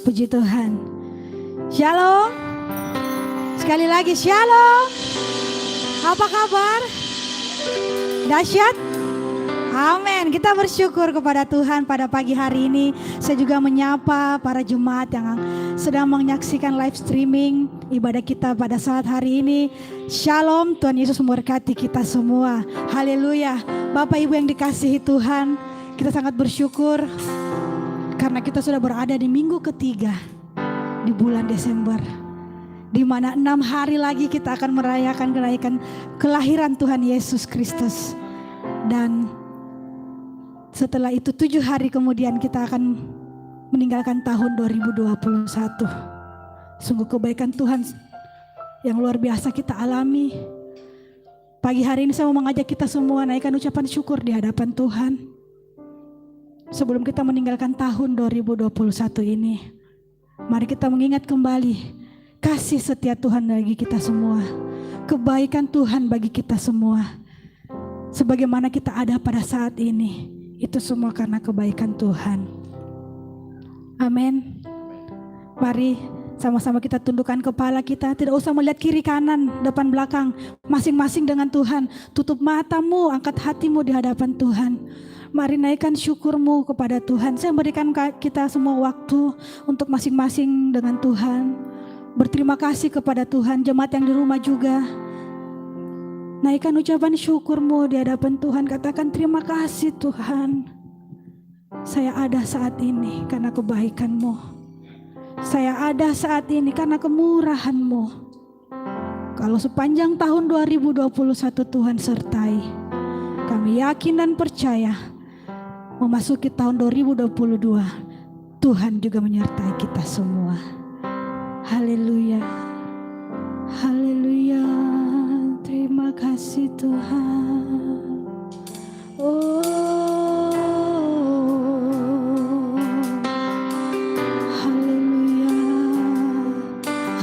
Puji Tuhan. Shalom. Sekali lagi shalom. Apa kabar? Dahsyat? Amin. Kita bersyukur kepada Tuhan pada pagi hari ini. Saya juga menyapa para jemaat yang sedang menyaksikan live streaming ibadah kita pada saat hari ini. Shalom, Tuhan Yesus memberkati kita semua. Haleluya. Bapak Ibu yang dikasihi Tuhan, kita sangat bersyukur karena kita sudah berada di minggu ketiga di bulan Desember, di mana 6 hari lagi kita akan merayakan kelahiran Tuhan Yesus Kristus. Dan setelah itu 7 hari kemudian kita akan meninggalkan tahun 2021. Sungguh kebaikan Tuhan yang luar biasa kita alami. Pagi hari ini saya mau mengajak kita semua naikkan ucapan syukur di hadapan Tuhan. Sebelum kita meninggalkan tahun 2021 ini, mari kita mengingat kembali kasih setia Tuhan bagi kita semua, kebaikan Tuhan bagi kita semua. Sebagaimana kita ada pada saat ini, itu semua karena kebaikan Tuhan. Amin. Mari sama-sama kita tundukkan kepala kita, tidak usah melihat kiri kanan, depan belakang, masing-masing dengan Tuhan. Tutup matamu, angkat hatimu di hadapan Tuhan. Mari naikkan syukurmu kepada Tuhan. Saya berikan kita semua waktu untuk masing-masing dengan Tuhan. Berterima kasih kepada Tuhan. Jemaat yang di rumah juga, naikkan ucapan syukurmu di hadapan Tuhan. Katakan terima kasih Tuhan. Saya ada saat ini karena kebaikan-Mu. Saya ada saat ini karena kemurahan-Mu. Kalau sepanjang tahun 2021 Tuhan sertai, kami yakin dan percaya memasuki tahun 2022 Tuhan juga menyertai kita semua. Haleluya. Haleluya. Terima kasih Tuhan. Oh. Haleluya.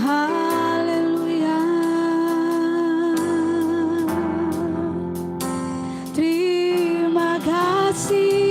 Haleluya. Terima kasih.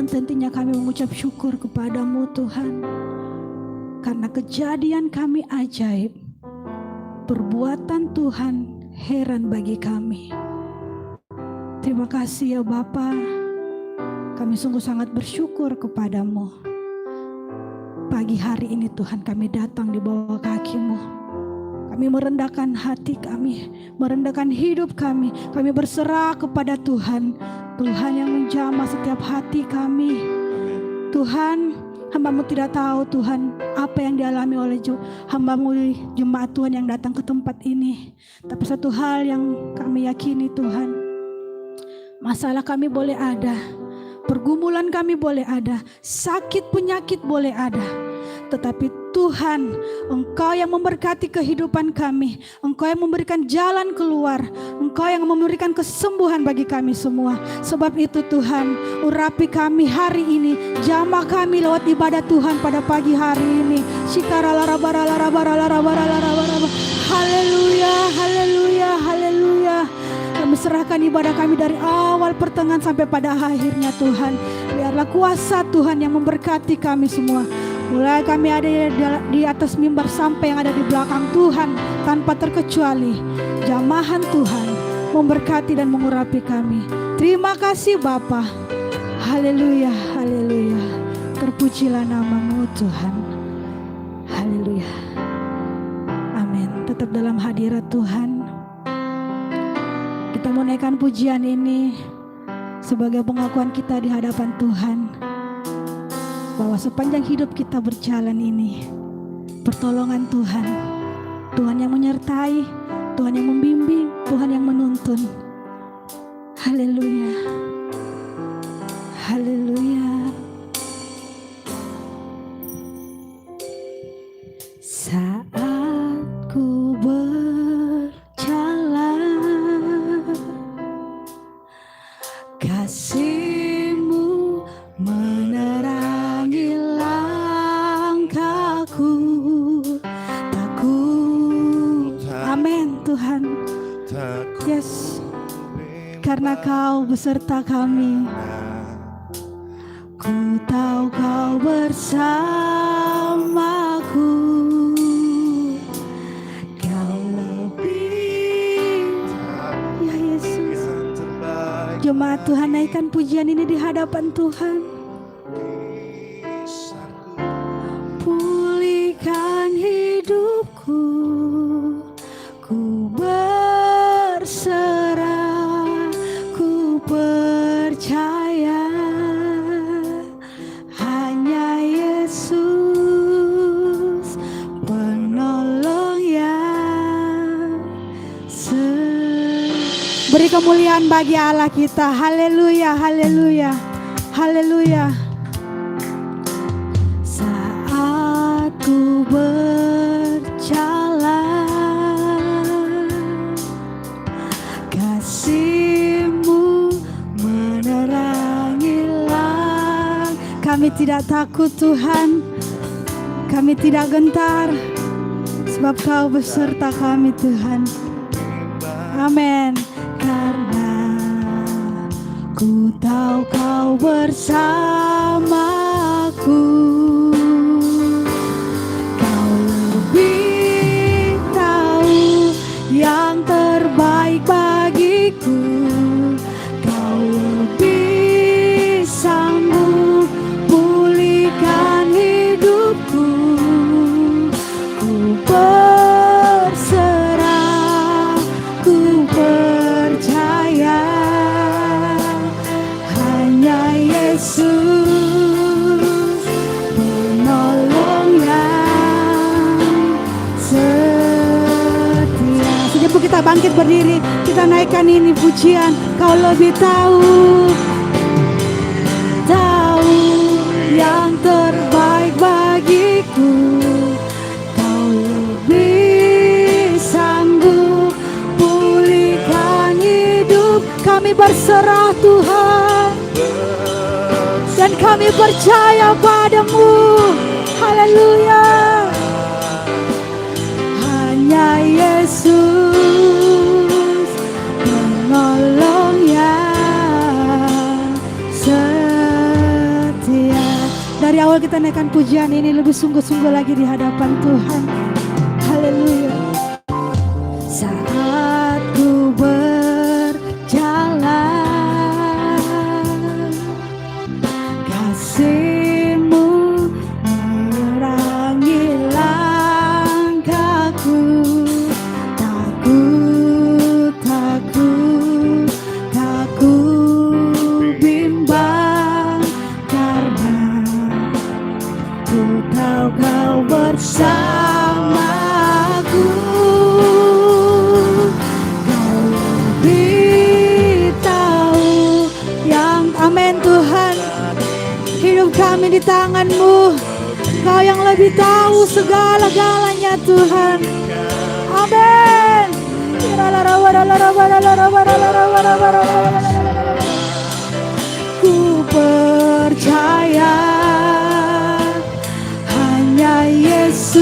Tentunya kami mengucap syukur kepadamu Tuhan, karena kejadian kami ajaib, perbuatan Tuhan heran bagi kami. Terima kasih ya Bapa, kami sungguh sangat bersyukur kepadamu. Pagi hari ini Tuhan kami datang di bawah kaki-Mu. Kami merendahkan hati kami, merendahkan hidup kami berserah kepada Tuhan. Tuhan yang menjamah setiap hati kami. Tuhan, hamba-Mu tidak tahu Tuhan apa yang dialami oleh hamba-Mu jemaat Tuhan yang datang ke tempat ini. Tapi satu hal yang kami yakini Tuhan, masalah kami boleh ada, pergumulan kami boleh ada, sakit penyakit boleh ada, tetapi Tuhan, Engkau yang memberkati kehidupan kami, Engkau yang memberikan jalan keluar, Engkau yang memberikan kesembuhan bagi kami semua. Sebab itu Tuhan, urapi kami hari ini, jamah kami lewat ibadah Tuhan pada pagi hari ini. Haleluya, haleluya, haleluya. Kami serahkan ibadah kami dari awal pertengahan sampai pada akhirnya Tuhan. Biarlah kuasa Tuhan yang memberkati kami semua. Mulai kami ada di atas mimbar sampai yang ada di belakang Tuhan, tanpa terkecuali jamahan Tuhan memberkati dan mengurapi kami. Terima kasih Bapa. Haleluya, haleluya. Terpujilah nama-Mu Tuhan. Haleluya. Amin. Tetap dalam hadirat Tuhan. Kita menaikkan pujian ini sebagai pengakuan kita di hadapan Tuhan, bahwa sepanjang hidup kita berjalan ini, pertolongan Tuhan, Tuhan yang menyertai, Tuhan yang membimbing, Tuhan yang menuntun. Haleluya. Haleluya. karena Kau beserta kami. Ku tahu Kau bersamaku. Kau lebih, ya Yesus. Jemaat Tuhan, naikkan pujian ini di hadapan Tuhan. Pulihkan hidupku, ku berserah, ku percaya hanya Yesus penolong yang beri kemuliaan bagi Allah kita. Haleluya, haleluya, haleluya. Saat ku berjalan, kasih-Mu menerangi langkah. Kami tidak takut Tuhan, kami tidak gentar, sebab Kau beserta kami Tuhan. Amin. Karena ku tahu Kau bersamaku. Kau lebih tahu yang terbaik bagiku. Kau lebih sanggup pulihkan hidupku. Ku berserah, ku percaya hanya Yesus penolong yang setia. Sejenak kita bangkit berdiri, kita naikkan ini pujian. Kau lebih tahu yang terbaik bagiku. Kau lebih sanggup pulihkan hidup. Kami berserah Tuhan, dan kami percaya padamu. Haleluya. Hanya Yesus penolong yang setia. Dari awal kita naikkan pujian ini lebih sungguh-sungguh lagi di hadapan Tuhan. Haleluya. Saat ku berjalan, kasih-Mu menerangi langkahku. Takut bimbang, karena ku tahu Kau bersamaku. Kau lebih tahu yang, amin Tuhan. Hidup kami di tangan-Mu. Kau yang lebih tahu segala-galanya Tuhan. Amin. Ku percaya hanya Yesus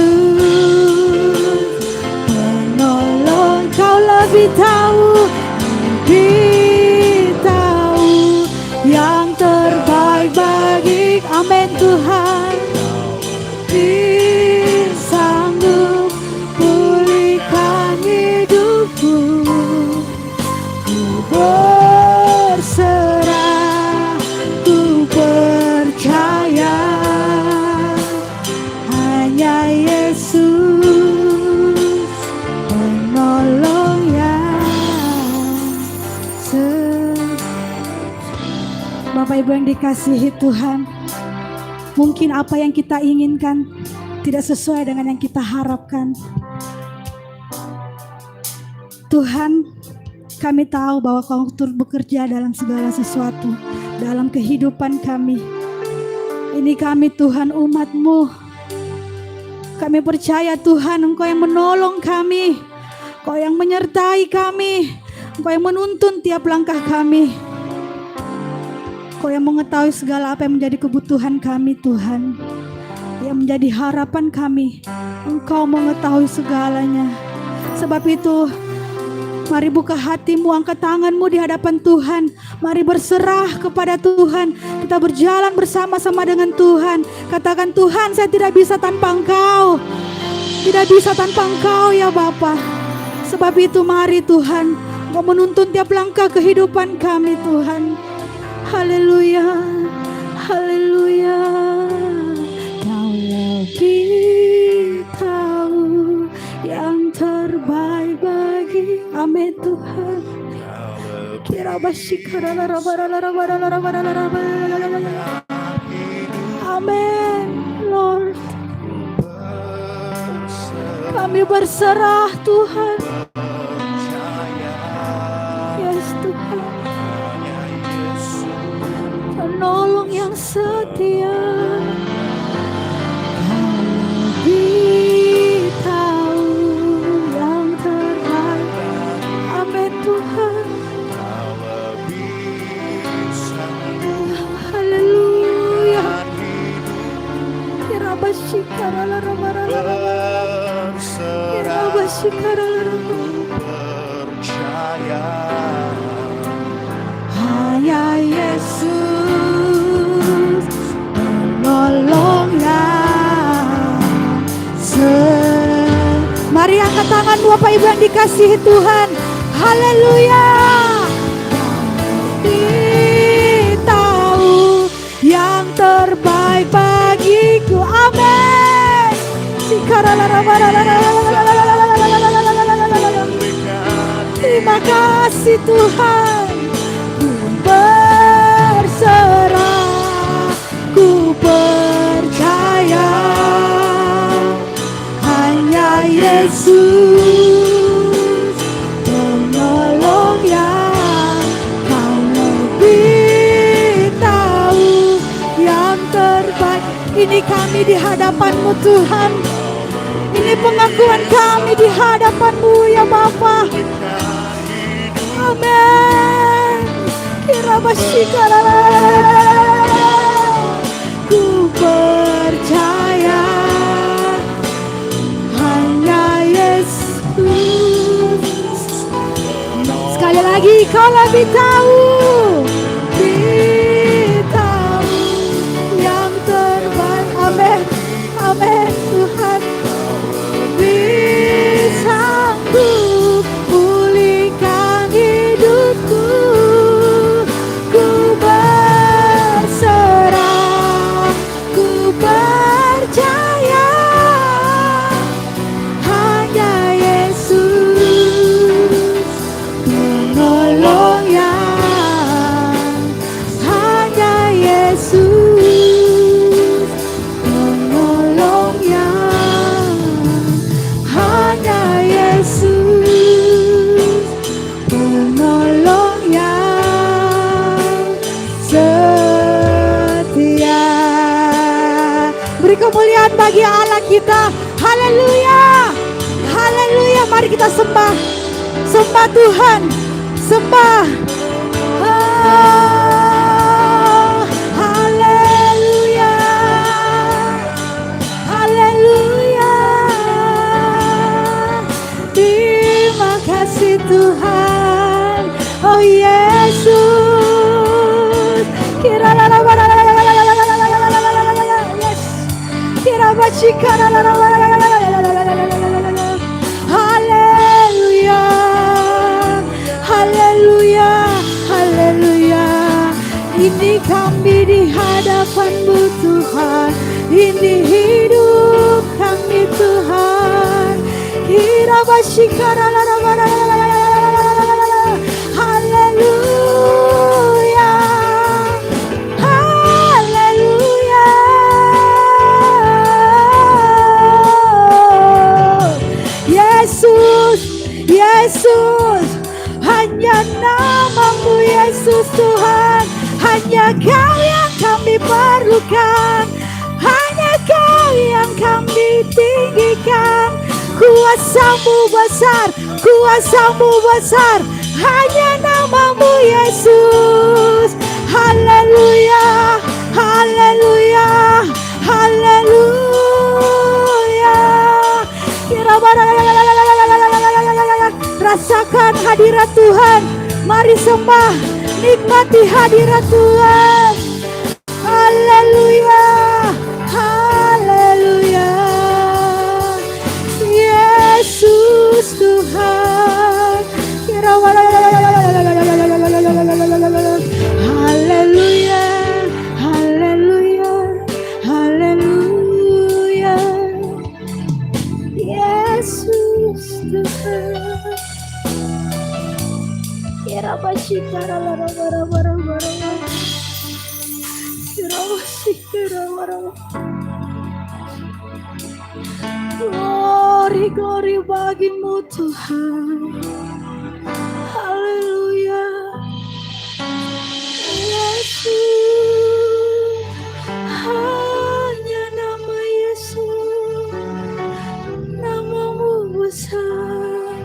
penolong. Kau lebih tahu yang terbaik bagi. Amin Tuhan. Sanggup pulihkan hidupku. Ku berserah, ku percaya hanya Yesus penolong yang Bapak Ibu yang dikasihi Tuhan, mungkin apa yang kita inginkan tidak sesuai dengan yang kita harapkan. Tuhan, kami tahu bahwa Kau turut bekerja dalam segala sesuatu, dalam kehidupan kami. Ini kami Tuhan, umat-Mu. Kami percaya Tuhan, Engkau yang menolong kami, Engkau yang menyertai kami, Engkau yang menuntun tiap langkah kami. Engkau yang mengetahui segala apa yang menjadi kebutuhan kami Tuhan, yang menjadi harapan kami. Engkau mengetahui segalanya. Sebab itu Mari buka hatimu, angkat tanganmu di hadapan Tuhan. Mari berserah kepada Tuhan. Kita berjalan bersama-sama dengan Tuhan. Katakan, Tuhan, saya tidak bisa tanpa Engkau. Tidak bisa tanpa Engkau ya Bapa. Sebab itu mari Tuhan, Engkau menuntun tiap langkah kehidupan kami Tuhan. Haleluya, haleluya. Kau lebih tahu yang terbaik bagi amin Tuhan. Amin Lord. Kami berserah Tuhan. Yes Tuhan. Penolong yang setia. Kau lebih tahu yang terbaik. Amin Tuhan. Haleluya. Percaya hanya Yesus penolongnya. Mari angkat tanganmu Bapak Ibu yang dikasihi Tuhan. Haleluya. Tahu yang terbaik bagiku. Amin. Terima kasih Tuhan. Ku berserah, ku percaya hanya Yesus penolong yang kau lebih tahu yang terbaik. Ini kami di hadapan-Mu Tuhan. Ini pengakuan kami di hadapan-Mu ya Bapa. Amin. Ku percaya hanya Yesus. Sekali lagi, kau lebih tahu, yang terbaik. Amin, amin Tuhan. Sanggup pulihkan hidupku. Ku berserah, ku percaya hanya Yesus penolong yang, hanya Yesus penolong yang, hanya Yesus penolong yang setia. Beri kemuliaan bagi Allah kita. Haleluya, haleluya. Mari kita sembah, sembah Tuhan, sembah. Haleluya, haleluya. Terima kasih Tuhan. Oh Yesus. Haleluya, haleluya, haleluya. Ini kami di hadapan-Mu Tuhan. Ini hidup kami Tuhan. Haleluya, haleluya. Yesus, Yesus, hanya nama-Mu Yesus Tuhan. Hanya Kau yang kami perlukan, hanya Kau yang kami tinggikan. Kuasa-Mu besar, kuasa-Mu besar, hanya nama-Mu Yesus. Haleluya, haleluya, haleluya. Rasakan hadirat menikmati hadirat Tuhan. Haleluya, haleluya. Yesus Tuhan. Haleluya, haleluya, haleluya. Yesus Tuhan. Glory, glory bagimu Tuhan. Haleluya. Yesus, hanya nama Yesus, namamu besar,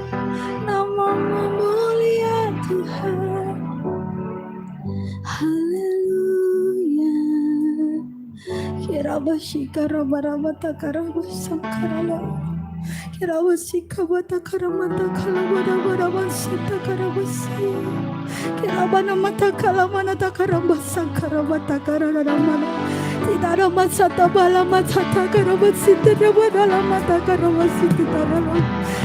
namamu mulia Tuhan. Haleluya. Kirabashika rabarabata karabasangkarala. Kirabashika bata karamata kalabarabarabasita karabasi. Kirabana mata kalamana takarabasang karabata kararamana. Tidak ada masata bala masata karabasita rabana mata karabasita tarala.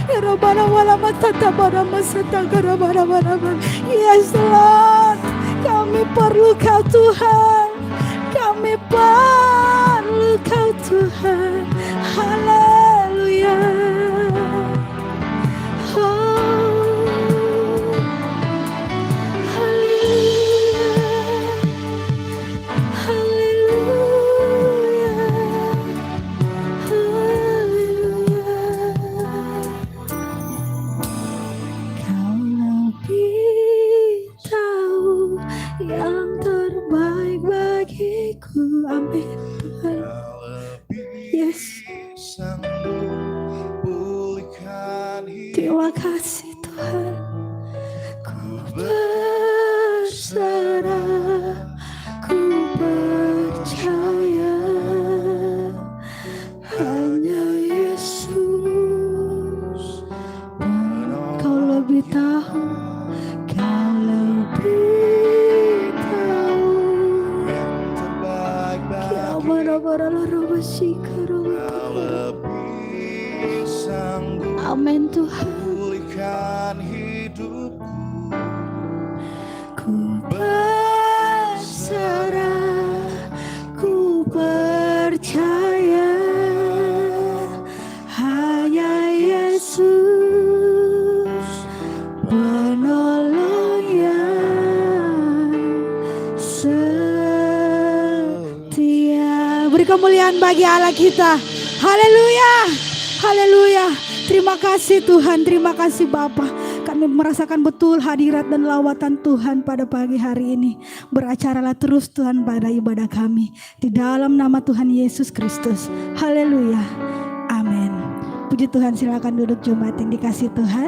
Kirabana wala masata bara masata karabarabara. Yes Lord, kami perlu Kau Tuhan. Kami perlu Kau Tuhan. Haleluya. Oh, haleluya. Haleluya. Haleluya. Kau lebih tahu yang terbaik bagiku. Amin Tuhan. Yes. Terima kasih Tuhan. Ku berserah, ku percaya, hanya Yesus. Kau lebih tahu, Kau lebih tahu. Amin Tuhan. Pulihkan hidupku. Ku berserah, ku percaya, hanya Yesus penolong yang setia. Beri kemuliaan bagi Allah kita. Haleluya, haleluya. Terima kasih Tuhan, terima kasih Bapa. Kami merasakan betul hadirat dan lawatan Tuhan pada pagi hari ini. Beracaralah terus Tuhan pada ibadah kami. Di dalam nama Tuhan Yesus Kristus. Haleluya. Amin. Puji Tuhan, silakan duduk jemaat yang dikasih Tuhan.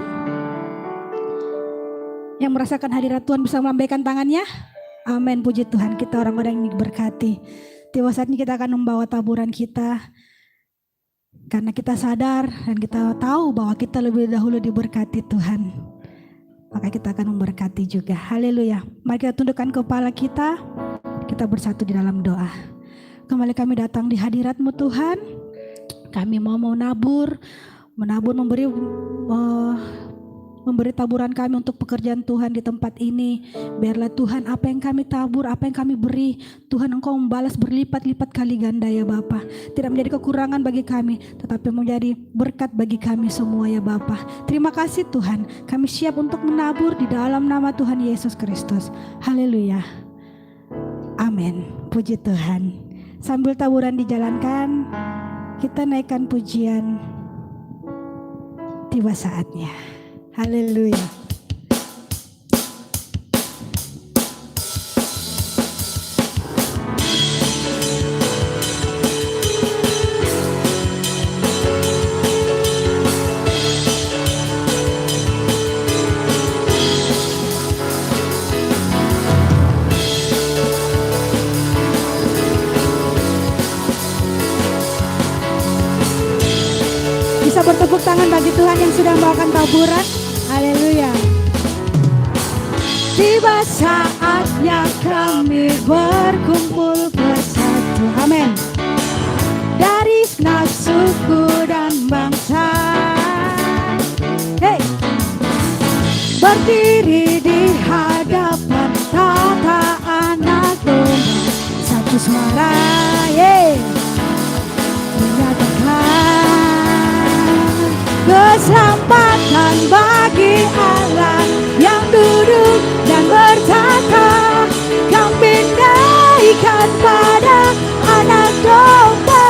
Yang merasakan hadirat Tuhan bisa melambaikan tangannya. Amin. Puji Tuhan, kita orang-orang yang diberkati. Tiba saatnya kita akan membawa taburan kita. Karena kita sadar dan kita tahu bahwa kita lebih dahulu diberkati Tuhan. Maka kita akan memberkati juga. Haleluya. Mari kita tundukkan kepala kita. Kita bersatu di dalam doa. Kembali kami datang di hadirat-Mu Tuhan. Kami mau menabur, memberi taburan kami untuk pekerjaan Tuhan di tempat ini. Biarlah Tuhan apa yang kami tabur, apa yang kami beri, Tuhan Engkau membalas berlipat-lipat kali ganda ya Bapa. Tidak menjadi kekurangan bagi kami, tetapi menjadi berkat bagi kami semua ya Bapa. Terima kasih Tuhan, kami siap untuk menabur di dalam nama Tuhan Yesus Kristus. Haleluya. Amin. Puji Tuhan. Sambil taburan dijalankan, kita naikkan pujian. Tiba saatnya. Haleluya. Bisa bertepuk tangan bagi Tuhan yang sudah membawakan taburan. Haleluya. Tiba saatnya saatnya kami berkumpul bersatu. Amin. Dari segenap suku dan bangsa, hey, berdiri di hadapan tata anak domba, satu suara, yeah, menyatakan keselamatan bagi Allah yang duduk dan bertata. Kami naikkan pada anak domba,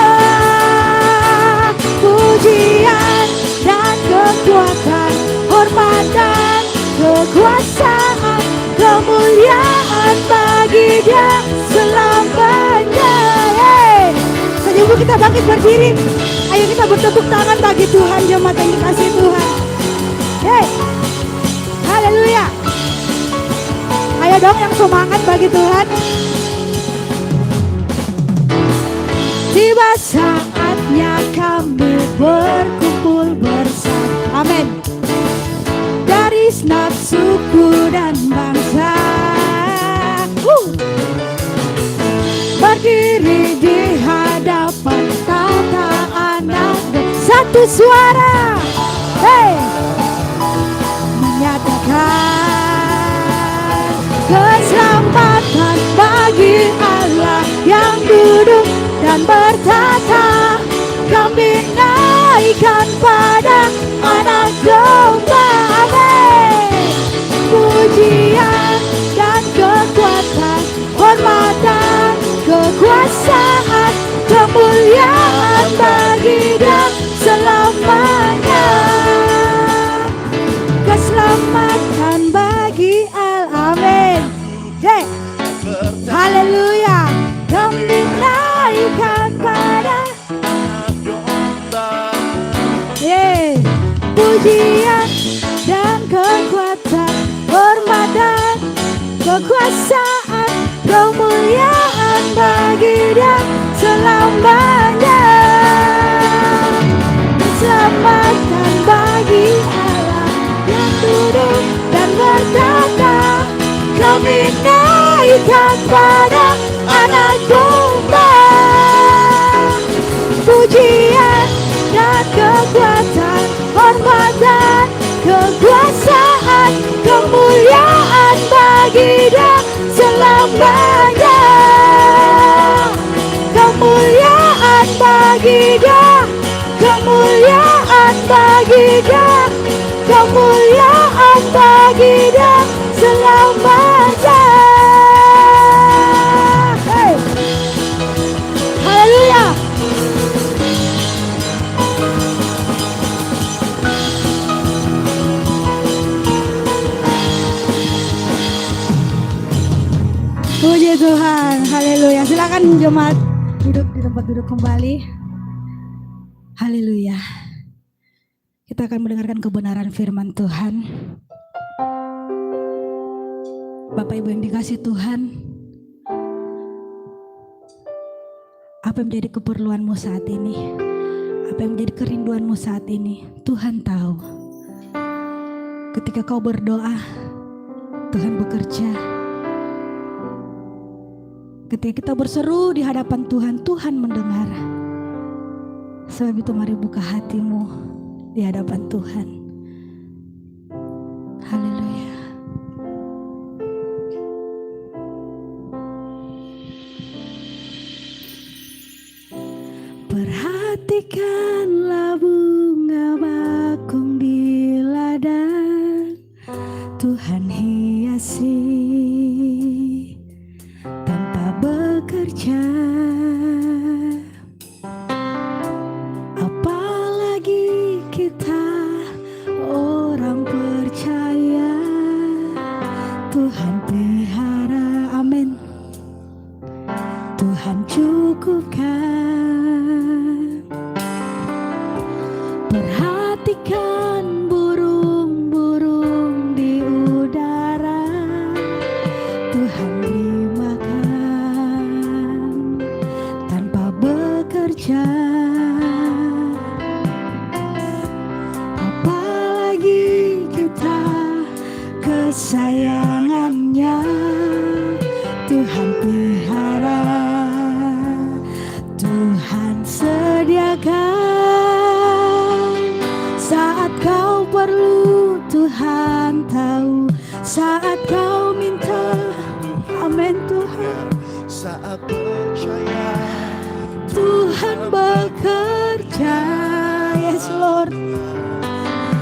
pujian dan kekuatan, hormat dan kekuasaan, kemuliaan bagi Dia selamanya. Hey. Sejauh kita bangkit berdiri, ayo kita bertepuk tangan bagi Tuhan, jemaat yang dikasihi Tuhan. Hey, haleluya. Ayo dong yang semangat bagi Tuhan. Tiba saatnya kami berkumpul bersama. Amin. Dari segenap suku dan bangsa, berdiri di hadapan tata anak, satu suara, hey, menyatakan keselamatan bagi Allah yang duduk dan bertata. Kami naikkan pada anak domba, amin. Pujian dan kekuatan, hormat dan kekuasaan, kemuliaan bagi Dia selamanya. Keselamatan bagi Allah, amin. Hey, haleluya. Kami naikkan pada yeah, pujian dan kekuatan, hormat dan kekuasaan, kemuliaan bagi Dia selamanya. Keselamatan bagi Allah yang duduk dan bertata. Kami naikkan pada anak domba, pujian dan kekuatan, hormat dan kekuasaan, kemuliaan bagi Dia selamanya. Kemuliaan bagi Dia, kemuliaan bagi Dia, kemuliaan bagi Dia selamanya. Hey, haleluya. Puji Tuhan, haleluya. Silakan jemaat duduk di tempat duduk kembali. Haleluya. Kita akan mendengarkan kebenaran firman Tuhan. Bapak Ibu yang dikasihi Tuhan, apa yang menjadi keperluanmu saat ini? Apa yang menjadi kerinduanmu saat ini? Tuhan tahu. Ketika kau berdoa, Tuhan bekerja. Ketika kita berseru di hadapan Tuhan, Tuhan mendengar. Sebab itu mari buka hatimu di hadapan Tuhan. Haleluya. Perhatikanlah bunga bakung di ladang, Tuhan hiasi tanpa bekerja. Apalagi kita orang percaya, Tuhan pelihara, amin. Tuhan cukupkan. Perhatikan burung-burung di udara, Tuhan beri makan tanpa bekerja. Apalagi kita kesayangannya, Lord.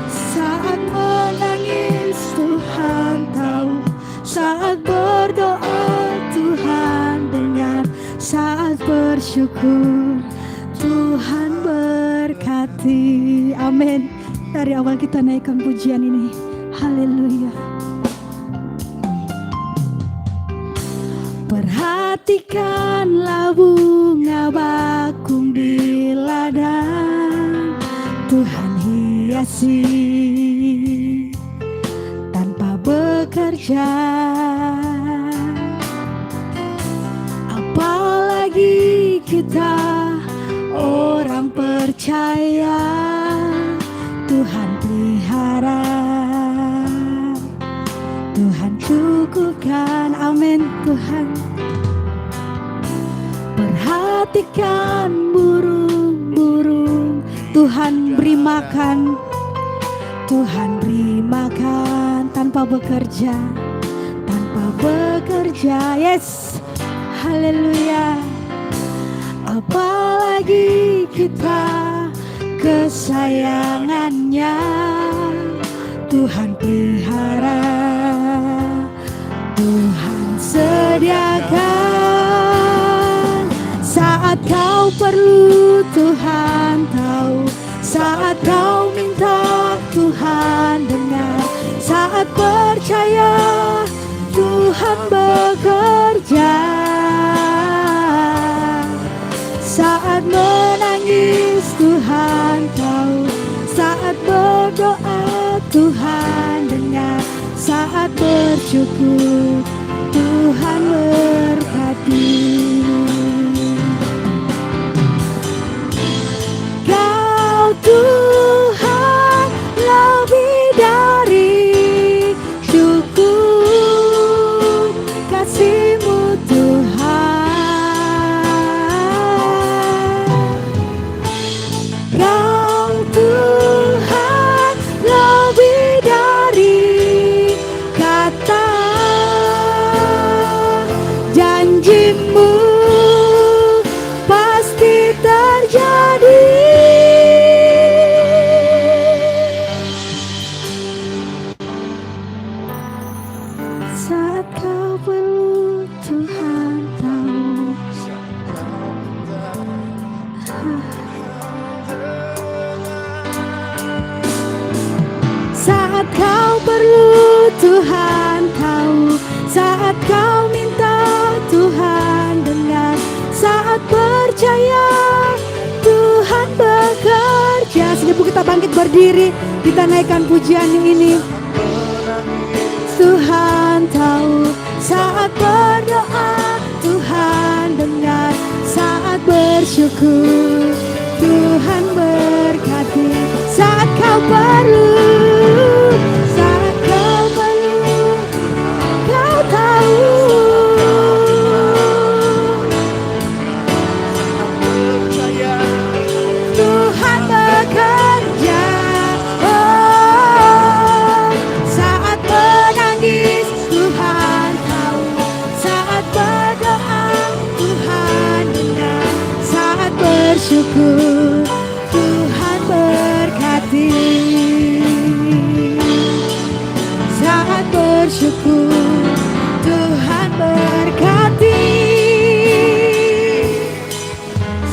Saat menangis Tuhan tahu, saat berdoa Tuhan dengar, saat bersyukur Tuhan berkati. Amin. Dari awal kita naikkan pujian ini. Haleluya. Perhatikanlah bunga bakung di ladang, Tuhan hiasi tanpa bekerja. Apalagi kita orang percaya, Tuhan pelihara, Tuhan cukupkan. Amin Tuhan. Perhatikan burung-burung, Tuhan beri makan, Tuhan beri makan tanpa bekerja, tanpa bekerja. Yes, haleluya. Apalagi kita kesayangannya, Tuhan pelihara, Tuhan sediakan. Saat kau perlu Tuhan tahu, saat kau minta Tuhan dengar, saat percaya Tuhan bekerja. Saat menangis Tuhan tahu, saat berdoa Tuhan dengar, saat bersyukur Tuhan berkati. Kau Tuhan lebih dari cukup, kasih-Mu Tuhan. Kau Tuhan lebih dari kata, janji-Mu pasti terjadi. Saat kau perlu Tuhan tahu, saat kau perlu Tuhan tahu, saat kau minta Tuhan dengar, saat percaya Tuhan bekerja. Sebelum kita bangkit berdiri, kita naikkan pujian ini. Tuhan tahu, saat berdoa Tuhan dengar, saat bersyukur Tuhan berkati. Saat kau perlu, saat kau perlu, kau tahu Tuhan bekerja. Oh, saat menangis Tuhan tahu, saat berdoa Tuhan dengar, saat bersyukur Tuhan berkati. Saat bersyukur Tuhan berkati.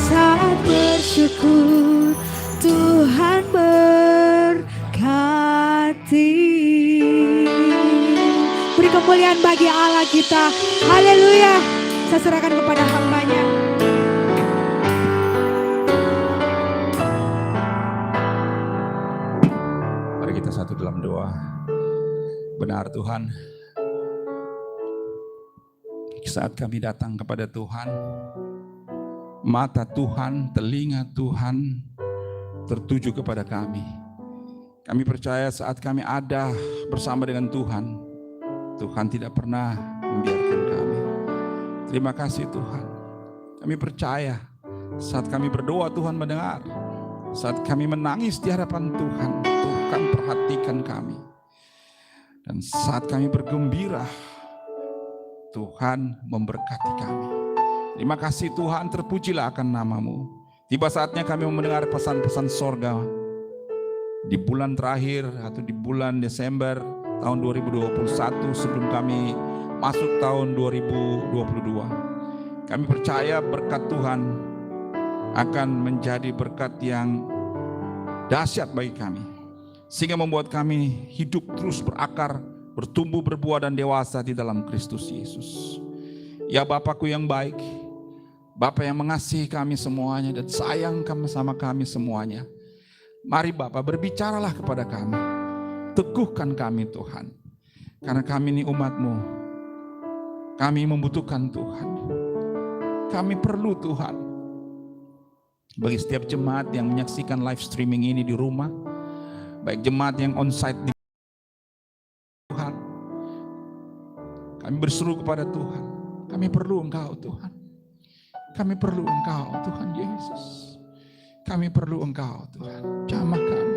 Saat bersyukur Tuhan berkati. Beri kemuliaan bagi Allah kita. Haleluya. Saya serahkan kepada hamba-Nya. Mari kita satu dalam doa. Benar Tuhan, saat kami datang kepada Tuhan, mata Tuhan, telinga Tuhan tertuju kepada kami. Kami percaya saat kami ada bersama dengan Tuhan, Tuhan tidak pernah membiarkan kami. Terima kasih Tuhan. Kami percaya saat kami berdoa Tuhan mendengar. Saat kami menangis di hadapan Tuhan, Tuhan perhatikan kami. Dan saat kami bergembira, Tuhan memberkati kami. Terima kasih Tuhan, terpujilah akan nama-Mu. Tiba saatnya kami mendengar pesan-pesan sorga. di bulan terakhir atau di bulan Desember tahun 2021 sebelum kami masuk tahun 2022. Kami percaya berkat Tuhan akan menjadi berkat yang dahsyat bagi kami, sehingga membuat kami hidup terus berakar, bertumbuh, berbuah dan dewasa di dalam Kristus Yesus. Ya Bapakku yang baik, Bapa yang mengasihi kami semuanya dan sayang sama kami semuanya. Mari Bapa, berbicaralah kepada kami. Teguhkan kami Tuhan. Karena kami ini umat-Mu. Kami membutuhkan Tuhan. Kami perlu Tuhan. Bagi setiap jemaat yang menyaksikan live streaming ini di rumah, baik jemaat yang onsite di Tuhan, kami berseru kepada Tuhan. Kami perlu Engkau Tuhan. Kami perlu Engkau Tuhan Yesus. Kami perlu Engkau Tuhan. Jamah kami.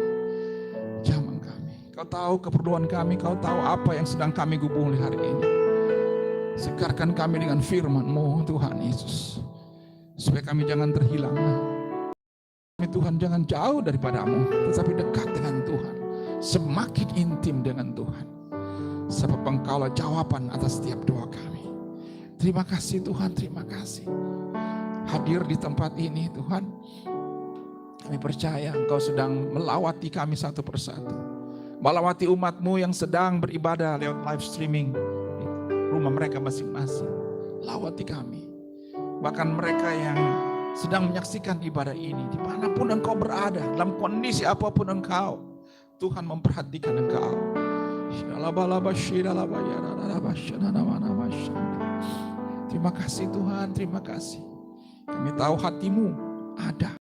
Jamah kami. Kau tahu keperluan kami. Kau tahu apa yang sedang kami gumuli hari ini. Segarkan kami dengan firman-Mu Tuhan Yesus. Supaya kami jangan terhilang. Kami Tuhan jangan jauh daripada-Mu, tetapi dekat dengan Tuhan. Semakin intim dengan Tuhan. Sebab Engkaulah jawaban atas setiap doa kami. Terima kasih Tuhan, terima kasih. Hadir di tempat ini Tuhan. Kami percaya Engkau sedang melawati kami satu persatu. Melawati umat-Mu yang sedang beribadah lewat live streaming rumah mereka masing-masing. Lawati kami. Bahkan mereka yang sedang menyaksikan ibadah ini, dimanapun Engkau berada, dalam kondisi apapun Engkau, Tuhan memperhatikan Engkau. Terima kasih Tuhan, terima kasih. Kami tahu hati-Mu ada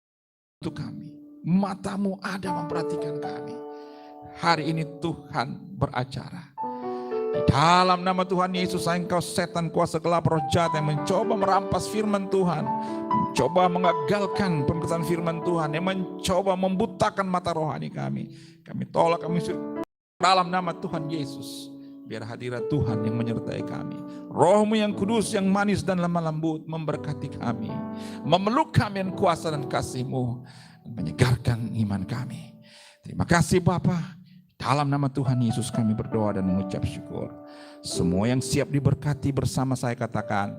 untuk kami. Mata-Mu ada memperhatikan kami. Hari ini Tuhan beracara. Di dalam nama Tuhan Yesus, Engkau setan kuasa gelap roh jahat yang mencoba merampas firman Tuhan, mencoba mengagalkan pemberitaan firman Tuhan, yang mencoba membutakan mata rohani kami. Kami tolak, kami dalam nama Tuhan Yesus. Biar hadirat Tuhan yang menyertai kami. Roh-Mu yang kudus, yang manis dan lemah lembut memberkati kami. Memeluk kami dengan kuasa dan kasih-Mu. Dan menyegarkan iman kami. Terima kasih Bapa. Dalam nama Tuhan Yesus kami berdoa dan mengucap syukur. Semua yang siap diberkati bersama saya katakan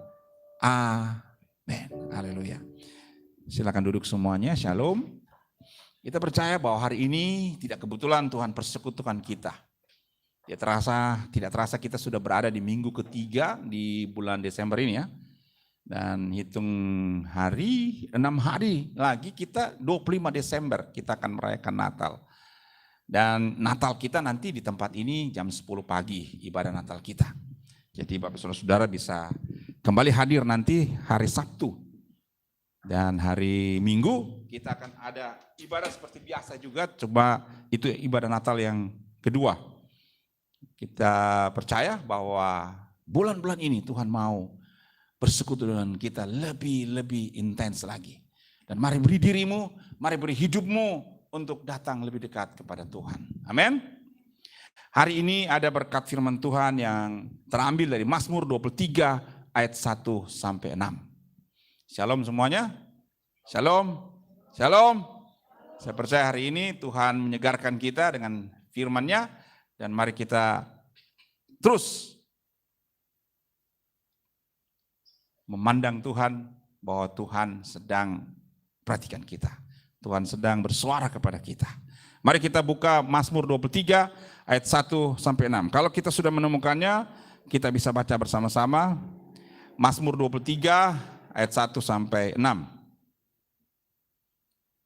amin. Haleluya. Silakan duduk semuanya. Shalom. Kita percaya bahwa hari ini tidak kebetulan Tuhan persekutukan kita. Tidak terasa kita sudah berada di minggu ketiga di bulan Desember ini ya. Dan hitung hari, 6 hari lagi kita 25 Desember kita akan merayakan Natal. Dan Natal kita nanti di tempat ini jam 10 pagi ibadah Natal kita. Jadi Bapak Saudara bisa kembali hadir nanti hari Sabtu. Dan hari Minggu kita akan ada ibadah seperti biasa juga. Coba itu ibadah Natal yang kedua. Kita percaya bahwa bulan-bulan ini Tuhan mau bersekutu dengan kita lebih intens lagi. Dan mari beri dirimu, mari beri hidupmu untuk datang lebih dekat kepada Tuhan. Amin. Hari ini ada berkat firman Tuhan yang terambil dari Mazmur 23 ayat 1 sampai 6. Shalom semuanya. Shalom. Shalom. Saya percaya hari ini Tuhan menyegarkan kita dengan firman-Nya. Dan mari kita terus memandang Tuhan bahwa Tuhan sedang perhatikan kita. Tuhan sedang bersuara kepada kita. Mari kita buka Mazmur 23 ayat 1 sampai 6. Kalau kita sudah menemukannya, kita bisa baca bersama-sama. Mazmur 23 ayat 1 sampai 6.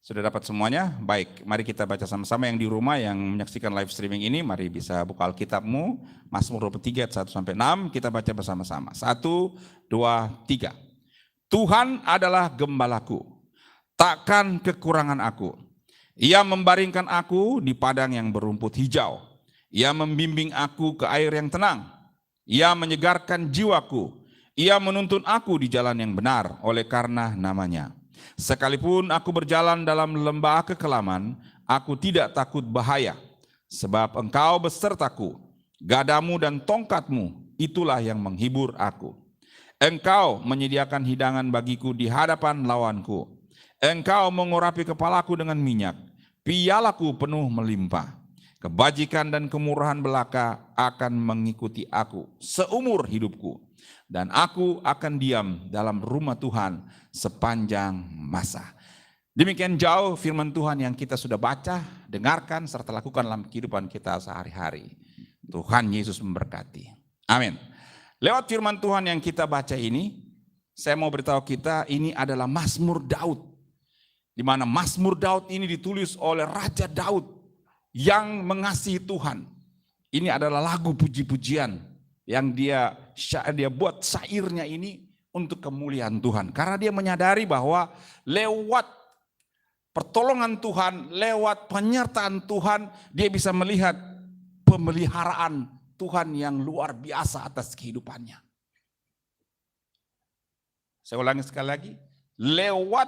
Sudah dapat semuanya? Baik, mari kita baca sama-sama. Yang di rumah yang menyaksikan live streaming ini, mari bisa buka Alkitabmu, Mazmur 23 ayat 1 sampai 6, kita baca bersama-sama. 1, 2, 3. Tuhan adalah gembalaku, takkan kekurangan aku. Ia membaringkan aku di padang yang berumput hijau. Ia membimbing aku ke air yang tenang. Ia menyegarkan jiwaku. Ia menuntun aku di jalan yang benar oleh karena namanya. Sekalipun aku berjalan dalam lembah kekelaman, aku tidak takut bahaya. Sebab Engkau besertaku, gadamu dan tongkatmu, itulah yang menghibur aku. Engkau menyediakan hidangan bagiku di hadapan lawanku. Engkau mengurapi kepalaku dengan minyak. pialaku penuh melimpah. Kebajikan dan kemurahan belaka akan mengikuti aku seumur hidupku. Dan aku akan diam dalam rumah Tuhan sepanjang masa. Demikian jauh firman Tuhan yang kita sudah baca, dengarkan, serta lakukan dalam kehidupan kita sehari-hari. Tuhan Yesus memberkati. Amin. Lewat firman Tuhan yang kita baca ini, saya mau beritahu kita ini adalah Mazmur Daud. Di mana Mazmur Daud ini ditulis oleh Raja Daud yang mengasihi Tuhan. Ini adalah lagu puji-pujian yang dia buat syairnya ini untuk kemuliaan Tuhan. Karena dia menyadari bahwa lewat pertolongan Tuhan, lewat penyertaan Tuhan, dia bisa melihat pemeliharaan Tuhan yang luar biasa atas kehidupannya. Saya ulangi sekali lagi, lewat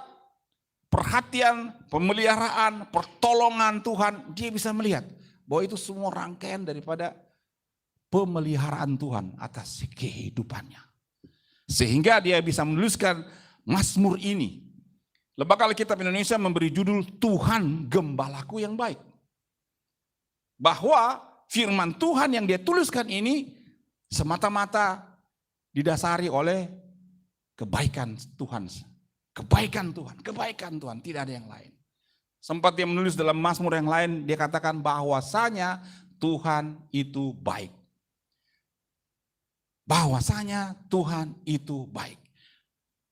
perhatian, pemeliharaan, pertolongan Tuhan, dia bisa melihat bahwa itu semua rangkaian daripada pemeliharaan Tuhan atas kehidupannya. Sehingga dia bisa menuliskan Mazmur ini. Lembaga Alkitab Indonesia memberi judul Tuhan Gembalaku yang baik. Bahwa firman Tuhan yang dia tuliskan ini semata-mata didasari oleh kebaikan Tuhan. Kebaikan Tuhan, tidak ada yang lain. Sempat dia menulis dalam Mazmur yang lain, dia katakan bahwasanya Tuhan itu baik. Bahwasanya Tuhan itu baik.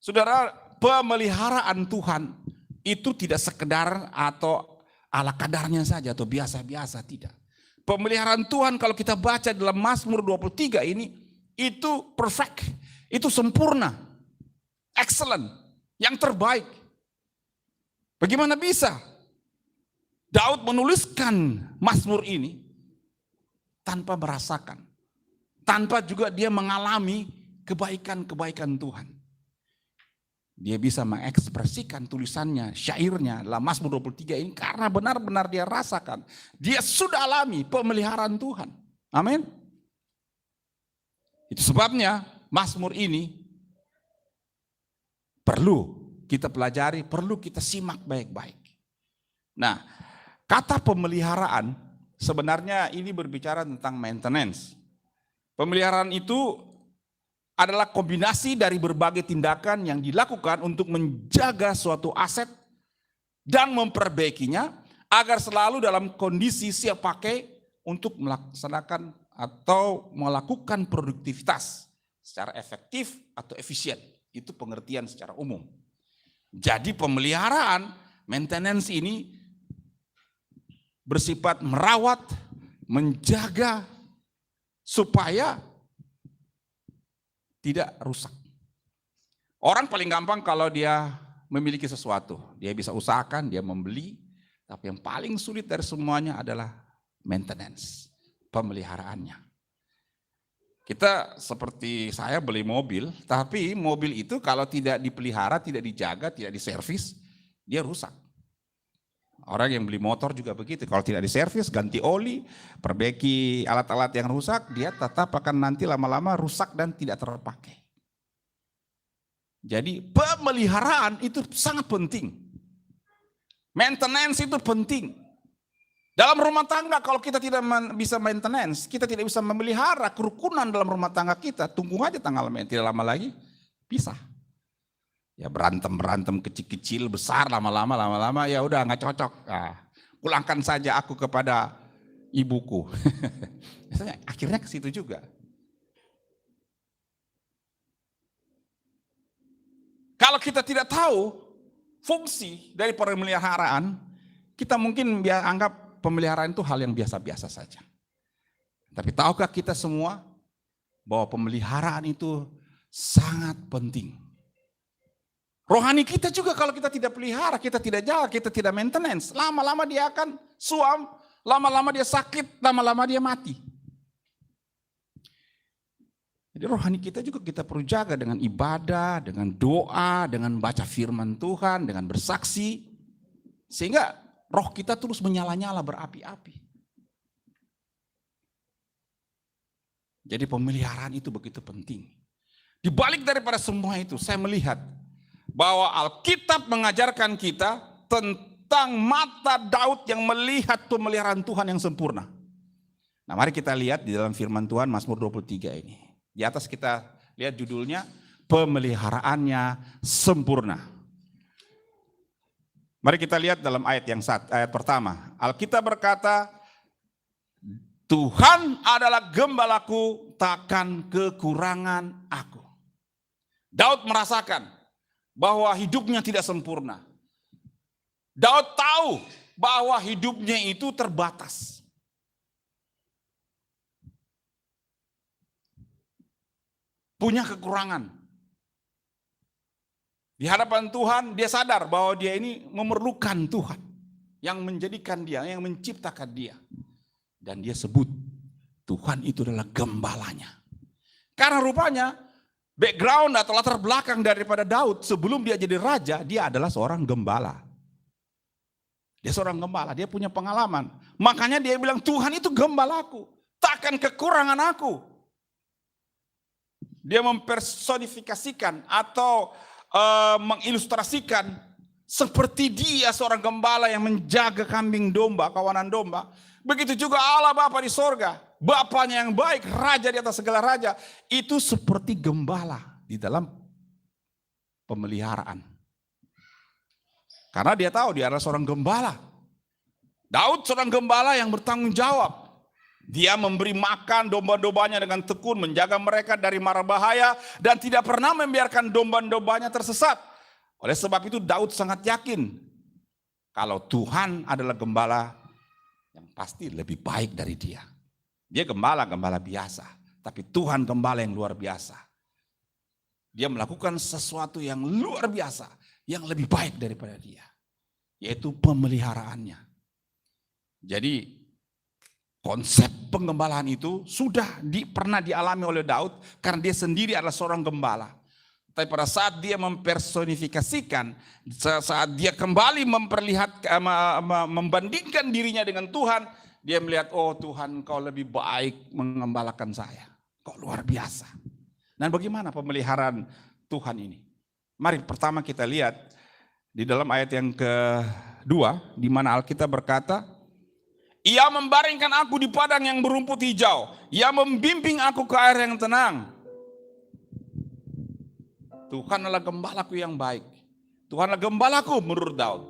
Saudara, pemeliharaan Tuhan itu tidak sekedar atau ala kadarnya saja atau biasa-biasa, tidak. Pemeliharaan Tuhan kalau kita baca dalam Mazmur 23 ini, itu perfect, itu sempurna, excellent. Yang terbaik. Bagaimana bisa Daud menuliskan Mazmur ini tanpa merasakan, tanpa juga dia mengalami kebaikan-kebaikan Tuhan. Dia bisa mengekspresikan tulisannya, syairnya dalam Mazmur 23 ini karena benar-benar dia rasakan. Dia sudah alami pemeliharaan Tuhan. Amin. Itu sebabnya Mazmur ini perlu kita pelajari, perlu kita simak baik-baik. Nah, kata pemeliharaan sebenarnya ini berbicara tentang maintenance. Pemeliharaan itu adalah kombinasi dari berbagai tindakan yang dilakukan untuk menjaga suatu aset dan memperbaikinya agar selalu dalam kondisi siap pakai untuk melaksanakan atau melakukan produktivitas secara efektif atau efisien. Itu pengertian secara umum. Jadi pemeliharaan, maintenance ini bersifat merawat, menjaga supaya tidak rusak. Orang paling gampang kalau dia memiliki sesuatu, dia bisa usahakan, dia membeli, tapi yang paling sulit dari semuanya adalah maintenance, pemeliharaannya. Kita seperti saya beli mobil, tapi mobil itu kalau tidak dipelihara, tidak dijaga, tidak diservis, dia rusak. Orang yang beli motor juga begitu, kalau tidak diservis, ganti oli, perbaiki alat-alat yang rusak, dia tetap akan nanti lama-lama rusak dan tidak terpakai. Jadi pemeliharaan itu sangat penting. Maintenance itu penting. Dalam rumah tangga kalau kita tidak bisa maintenance, kita tidak bisa memelihara kerukunan dalam rumah tangga kita, tunggu aja tidak lama lagi pisah. Ya berantem kecil-kecil, besar lama-lama ya udah nggak cocok. Nah, pulangkan saja aku kepada ibuku. Biasanya akhirnya ke situ juga. Kalau kita tidak tahu fungsi dari pemeliharaan, kita mungkin anggap pemeliharaan itu hal yang biasa-biasa saja. Tapi tahukah kita semua bahwa pemeliharaan itu sangat penting. Rohani kita juga kalau kita tidak pelihara, kita tidak jaga, kita tidak maintenance, lama-lama dia akan suam, lama-lama dia sakit, lama-lama dia mati. Jadi rohani kita juga kita perlu jaga dengan ibadah, dengan doa, dengan baca firman Tuhan, dengan bersaksi. Sehingga roh kita terus menyala-nyala berapi-api. Jadi pemeliharaan itu begitu penting. Di balik daripada semua itu saya melihat bahwa Alkitab mengajarkan kita tentang mata Daud yang melihat pemeliharaan Tuhan yang sempurna. Nah, mari kita lihat di dalam firman Tuhan Mazmur 23 ini. Di atas kita lihat judulnya, pemeliharaannya sempurna. Mari kita lihat dalam ayat pertama. Alkitab berkata, Tuhan adalah gembalaku, takkan kekurangan aku. Daud merasakan bahwa hidupnya tidak sempurna. Daud tahu bahwa hidupnya itu terbatas. Punya kekurangan. Di hadapan Tuhan dia sadar bahwa dia ini memerlukan Tuhan yang menjadikan dia, yang menciptakan dia. Dan dia sebut Tuhan itu adalah gembalanya. Karena rupanya background atau latar belakang daripada Daud sebelum dia jadi raja, dia adalah seorang gembala. Dia seorang gembala, dia punya pengalaman. Makanya dia bilang Tuhan itu gembalaku, takkan kekurangan aku. Dia mempersonifikasikan atau mengilustrasikan seperti dia seorang gembala yang menjaga kambing domba, kawanan domba. Begitu juga Allah Bapa di sorga, Bapanya yang baik, Raja di atas segala raja. Itu seperti gembala di dalam pemeliharaan. Karena dia tahu dia adalah seorang gembala. Daud seorang gembala yang bertanggung jawab. Dia memberi makan domba-dombanya dengan tekun, menjaga mereka dari mara bahaya, dan tidak pernah membiarkan domba-dombanya tersesat. Oleh sebab itu Daud sangat yakin, kalau Tuhan adalah gembala yang pasti lebih baik dari dia. Dia gembala biasa, tapi Tuhan gembala yang luar biasa. Dia melakukan sesuatu yang luar biasa, yang lebih baik daripada dia, yaitu pemeliharaannya. Jadi konsep penggembalaan itu sudah pernah dialami oleh Daud karena dia sendiri adalah seorang gembala. Tapi pada saat dia mempersonifikasikan, saat dia kembali membandingkan dirinya dengan Tuhan, dia melihat, oh Tuhan kau lebih baik mengembalakan saya. Kau luar biasa. Dan bagaimana pemeliharaan Tuhan ini? Mari pertama kita lihat di dalam ayat yang kedua, di mana Alkitab berkata, Ia membaringkan aku di padang yang berumput hijau. Ia membimbing aku ke air yang tenang. Tuhan adalah gembalaku yang baik. Tuhan adalah gembalaku menurut Daud.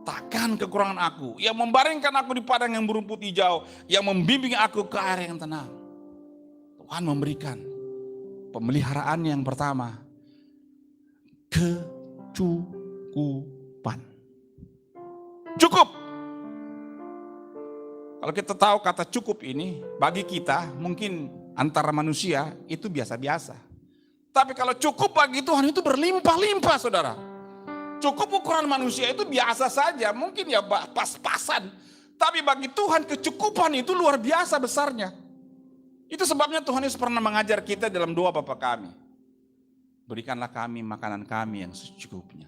Takkan kekurangan aku. Ia membaringkan aku di padang yang berumput hijau. Ia membimbing aku ke air yang tenang. Tuhan memberikan pemeliharaan yang pertama. Kecukupan. Cukup. Kalau kita tahu kata cukup ini, bagi kita mungkin antara manusia itu biasa-biasa. Tapi kalau cukup bagi Tuhan itu berlimpah-limpah, saudara. Cukup ukuran manusia itu biasa saja, mungkin ya pas-pasan. Tapi bagi Tuhan kecukupan itu luar biasa besarnya. Itu sebabnya Tuhan Yesus pernah mengajar kita dalam doa Bapa kami. Berikanlah kami makanan kami yang secukupnya.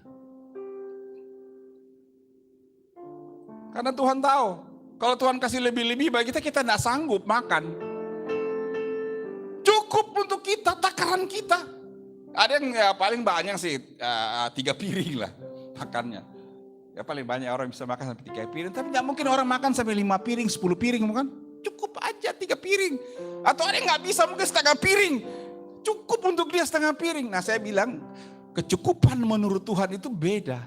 Karena Tuhan tahu, kalau Tuhan kasih lebih-lebih bagi kita, kita tidak sanggup makan. Cukup untuk kita, takaran kita. Ada yang ya, paling banyak sih 3 piring lah makannya. Ya paling banyak orang bisa makan sampai 3 piring. Tapi tidak mungkin orang makan sampai 5 piring, 10 piring bukan? Cukup aja 3 piring. Atau ada yang nggak bisa mungkin setengah piring. Cukup untuk dia setengah piring. Nah saya bilang kecukupan menurut Tuhan itu beda.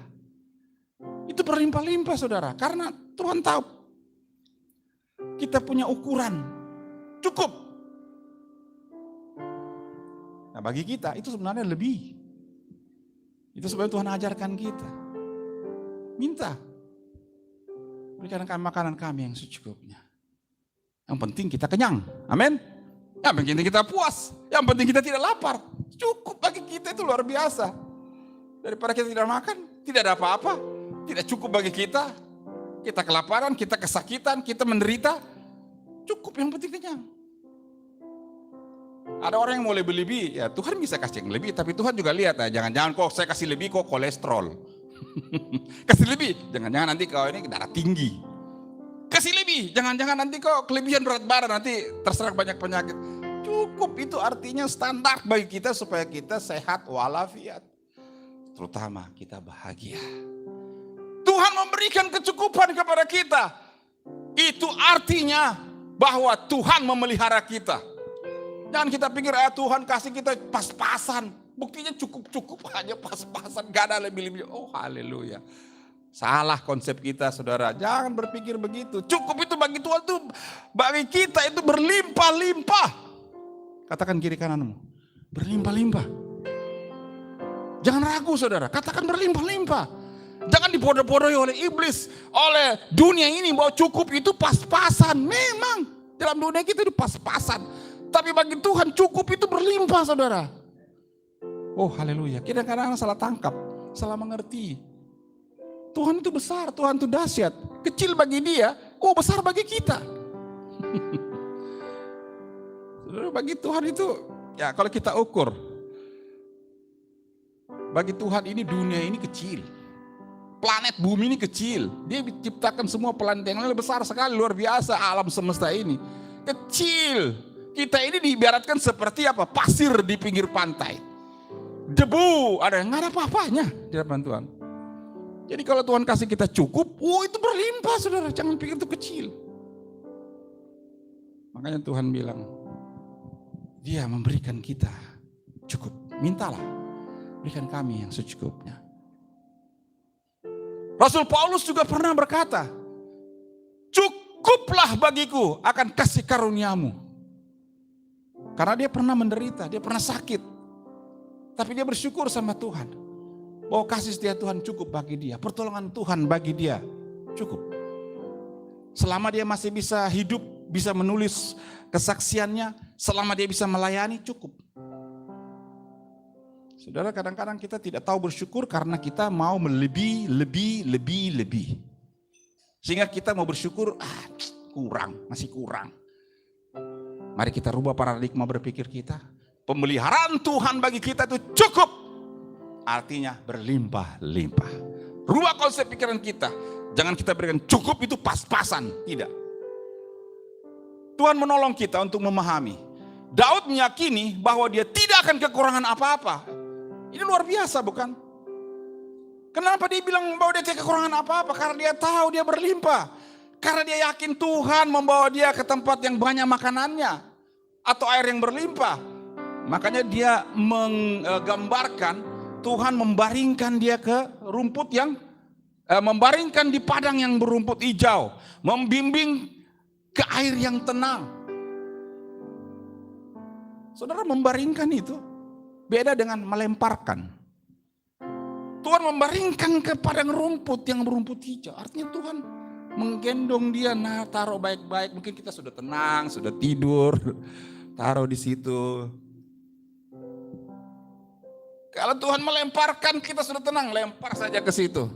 Itu berlimpah-limpah saudara. Karena Tuhan tahu kita punya ukuran cukup. Nah bagi kita itu sebenarnya lebih. Itu sebabnya Tuhan ajarkan kita. Minta. Berikan kami makanan kami yang secukupnya. Yang penting kita kenyang. Amin. Yang penting kita puas. Yang penting kita tidak lapar. Cukup bagi kita itu luar biasa. Daripada kita tidak makan, tidak ada apa-apa. Tidak cukup bagi kita. Kita kelaparan, kita kesakitan, kita menderita. Cukup yang penting kenyang. Ada orang yang mau lebih-lebih, ya Tuhan bisa kasih yang lebih. Tapi Tuhan juga lihat, jangan-jangan kok saya kasih lebih kok kolesterol. Kasih lebih, jangan-jangan nanti kau ini darah tinggi. Kasih lebih, jangan-jangan nanti kok kelebihan berat badan, nanti terserang banyak penyakit. Cukup itu artinya standar bagi kita supaya kita sehat walafiat. Terutama kita bahagia. Tuhan memberikan kecukupan kepada kita, itu artinya bahwa Tuhan memelihara kita. Jangan kita pikir Tuhan kasih kita pas-pasan. Buktinya cukup-cukup aja, pas-pasan, gak ada lebih-lebih. Oh haleluya. Salah konsep kita saudara, jangan berpikir begitu. Cukup itu bagi Tuhan tuh, bagi kita itu berlimpah-limpah. Katakan kiri kananmu, berlimpah-limpah. Jangan ragu saudara, katakan berlimpah-limpah. Jangan dibodoh-bodohi oleh iblis, oleh dunia ini bahwa cukup itu pas-pasan. Memang dalam dunia kita itu pas-pasan. Tapi bagi Tuhan cukup itu berlimpah saudara. Oh haleluya, kita kadang-kadang salah tangkap, salah mengerti. Tuhan itu besar, Tuhan itu dahsyat. Kecil bagi dia, oh besar bagi kita. Saudara, bagi Tuhan itu, ya kalau kita ukur, bagi Tuhan ini dunia ini kecil. Planet bumi ini kecil. Dia menciptakan semua planet yang lain besar sekali, luar biasa alam semesta ini. Kecil. Kita ini diibaratkan seperti apa? Pasir di pinggir pantai. Debu, nggak ada apa-apanya di hadapan Tuhan. Jadi kalau Tuhan kasih kita cukup, itu berlimpah saudara, jangan pikir itu kecil. Makanya Tuhan bilang, Dia memberikan kita cukup. Mintalah, berikan kami yang secukupnya. Rasul Paulus juga pernah berkata, cukuplah bagiku akan kasih karuniamu. Karena dia pernah menderita, dia pernah sakit. Tapi dia bersyukur sama Tuhan. Bahwa kasih setia Tuhan cukup bagi dia. Pertolongan Tuhan bagi dia cukup. Selama dia masih bisa hidup, bisa menulis kesaksiannya, selama dia bisa melayani cukup. Saudara, kadang-kadang kita tidak tahu bersyukur karena kita mau lebih. Sehingga kita mau bersyukur, masih kurang. Mari kita rubah paradigma berpikir kita. Pemeliharaan Tuhan bagi kita itu cukup. Artinya berlimpah-limpah. Rubah konsep pikiran kita. Jangan kita berikan cukup itu pas-pasan. Tidak. Tuhan menolong kita untuk memahami. Daud meyakini bahwa dia tidak akan kekurangan apa-apa. Ini luar biasa bukan? Kenapa dia bilang bahwa dia tidak kekurangan apa-apa? Karena dia tahu dia berlimpah. Karena dia yakin Tuhan membawa dia ke tempat yang banyak makanannya. Atau air yang berlimpah. Makanya dia menggambarkan Tuhan membaringkan dia ke rumput yang membaringkan di padang yang berumput hijau, membimbing ke air yang tenang. Saudara, membaringkan itu beda dengan melemparkan. Tuhan membaringkan ke padang rumput yang berumput hijau. Artinya Tuhan menggendong dia, taruh baik-baik. Mungkin kita sudah tenang, sudah tidur, taruh di situ. Kalau Tuhan melemparkan, kita sudah tenang, lempar saja ke situ.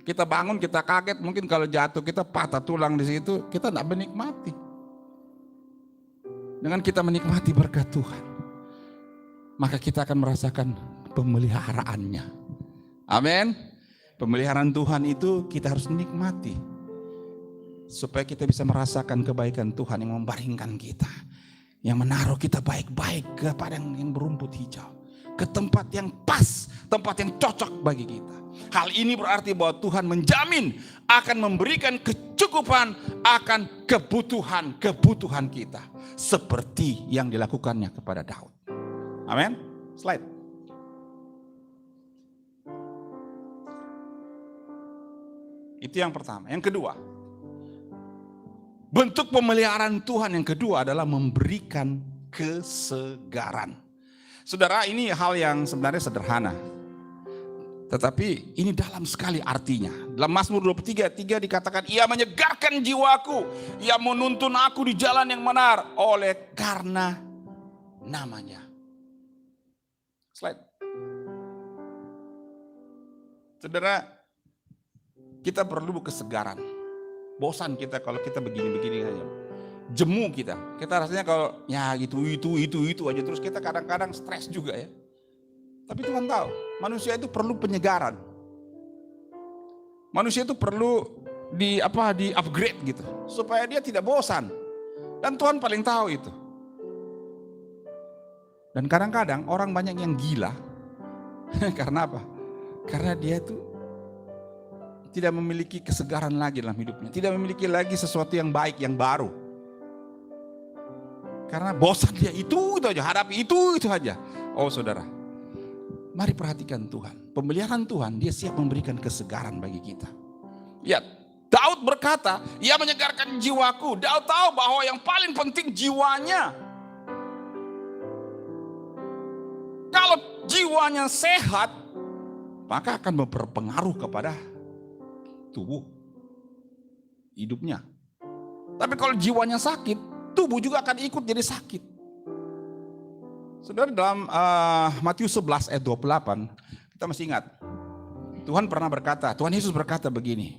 Kita bangun, kita kaget, mungkin kalau jatuh kita patah tulang di situ, kita tidak menikmati. Dengan kita menikmati berkat Tuhan, maka kita akan merasakan pemeliharaannya. Amin. Pemeliharaan Tuhan itu kita harus nikmati. Supaya kita bisa merasakan kebaikan Tuhan yang membaringkan kita. Yang menaruh kita baik-baik ke padang yang berumput hijau. Ke tempat yang pas, tempat yang cocok bagi kita. Hal ini berarti bahwa Tuhan menjamin akan memberikan kecukupan akan kebutuhan kita. Seperti yang dilakukannya kepada Daud. Amin. Slide. Itu yang pertama. Yang kedua, bentuk pemeliharaan Tuhan yang kedua adalah memberikan kesegaran. Saudara, ini hal yang sebenarnya sederhana. Tetapi ini dalam sekali artinya. Dalam Mazmur 23:3 dikatakan, Ia menyegarkan jiwaku, Ia menuntun aku di jalan yang benar oleh karena namanya. Slide. Saudara, kita perlu kesegaran. Bosan kita kalau kita begini-begini aja. Jemu kita rasanya kalau ya gitu itu aja terus kita kadang-kadang stres juga ya. Tapi Tuhan tahu manusia itu perlu penyegaran. Manusia itu perlu di upgrade gitu supaya dia tidak bosan. Dan Tuhan paling tahu itu. Dan kadang-kadang orang banyak yang gila. Karena apa? Karena dia tuh tidak memiliki kesegaran lagi dalam hidupnya, tidak memiliki lagi sesuatu yang baik, yang baru. Karena bosan dia itu aja, hadapi itu aja. Oh saudara, mari perhatikan Tuhan. Pemeliharaan Tuhan, dia siap memberikan kesegaran bagi kita. Lihat, Daud berkata, ia menyegarkan jiwaku. Daud tahu bahwa yang paling penting jiwanya. Kalau jiwanya sehat, maka akan berpengaruh kepada tubuh hidupnya. Tapi kalau jiwanya sakit, tubuh juga akan ikut jadi sakit. Saudara, dalam Matius 11 ayat 28, kita masih ingat. Tuhan pernah berkata, Tuhan Yesus berkata begini,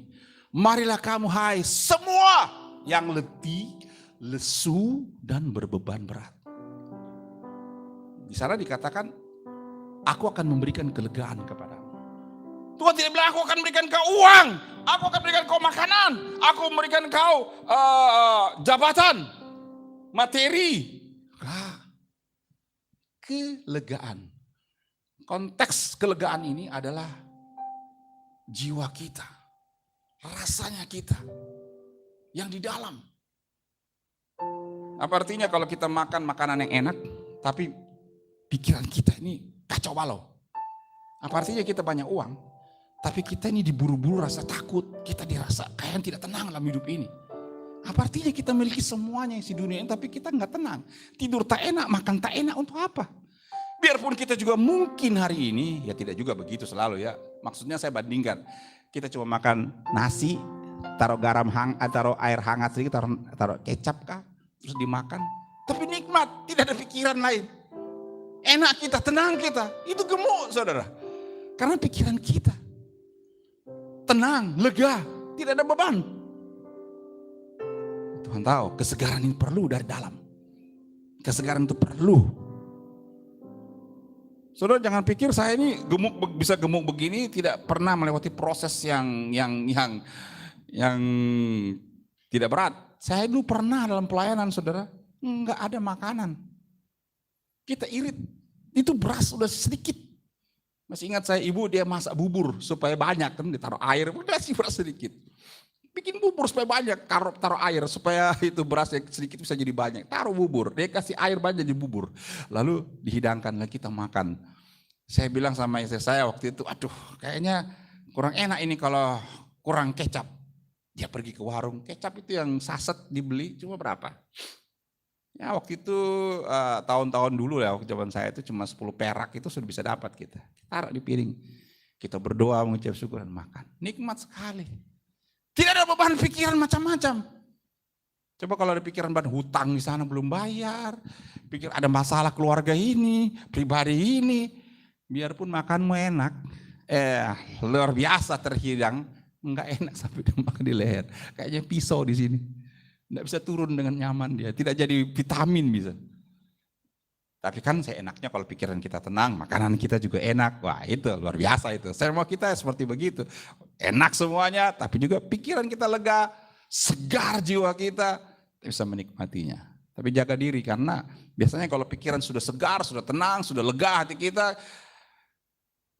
marilah kamu hai semua yang letih, lesu, dan berbeban berat. Di sana dikatakan, aku akan memberikan kelegaan kepadamu. Tuhan tidak bilang aku akan memberikan kau uang, aku akan memberikan kau makanan, aku memberikan kau jabatan, materi. Kelegaan. Konteks kelegaan ini adalah jiwa kita, rasanya kita yang di dalam. Apa artinya kalau kita makan makanan yang enak, tapi pikiran kita ini kacau balau? Apa artinya kita banyak uang, tapi kita ini diburu-buru rasa takut, kita dirasa kayak tidak tenang dalam hidup ini? Apa artinya kita memiliki semuanya isi dunia ini, tapi kita nggak tenang? Tidur tak enak, makan tak enak, untuk apa? Biarpun kita juga mungkin hari ini, ya tidak juga begitu selalu ya. Maksudnya saya bandingkan, kita cuma makan nasi, taruh garam taruh air hangat sedikit, taruh kecap kah, terus dimakan. Tapi nikmat, tidak ada pikiran lain. Enak kita, tenang kita, itu gemuk saudara. Karena pikiran kita tenang, lega, tidak ada beban. Tuhan tahu kesegaran ini perlu dari dalam. Kesegaran itu perlu. Saudara jangan pikir saya ini bisa gemuk begini tidak pernah melewati proses yang tidak berat. Saya dulu pernah dalam pelayanan saudara, nggak ada makanan. Kita irit, itu beras udah sedikit. Masih ingat saya ibu dia masak bubur supaya banyak kan ditaruh air, udah sih beras sedikit. Bikin bubur supaya banyak, taruh air supaya itu berasnya sedikit bisa jadi banyak. Taruh bubur, dia kasih air banyak jadi bubur. Lalu dihidangkan lagi kita makan. Saya bilang sama istri saya waktu itu, aduh kayaknya kurang enak ini kalau kurang kecap. Dia pergi ke warung, kecap itu yang saset dibeli cuma berapa? Ya waktu itu tahun-tahun dulu ya, waktu zaman saya itu cuma 10 perak itu sudah bisa dapat kita. Taruh di piring, kita berdoa mengucap syukur dan makan. Nikmat sekali. Tidak ada beban pikiran macam-macam. Coba kalau ada pikiran beban hutang di sana belum bayar, pikir ada masalah keluarga ini, pribadi ini, biarpun makanmu enak, luar biasa terhidang, enggak enak sampai makan di leher. Kayaknya pisau di sini, enggak bisa turun dengan nyaman dia, tidak jadi vitamin bisa. Tapi kan seenaknya kalau pikiran kita tenang, makanan kita juga enak. Wah itu luar biasa itu. Saya mau kita seperti begitu. Enak semuanya, tapi juga pikiran kita lega, segar jiwa kita bisa menikmatinya. Tapi jaga diri karena biasanya kalau pikiran sudah segar, sudah tenang, sudah lega hati kita,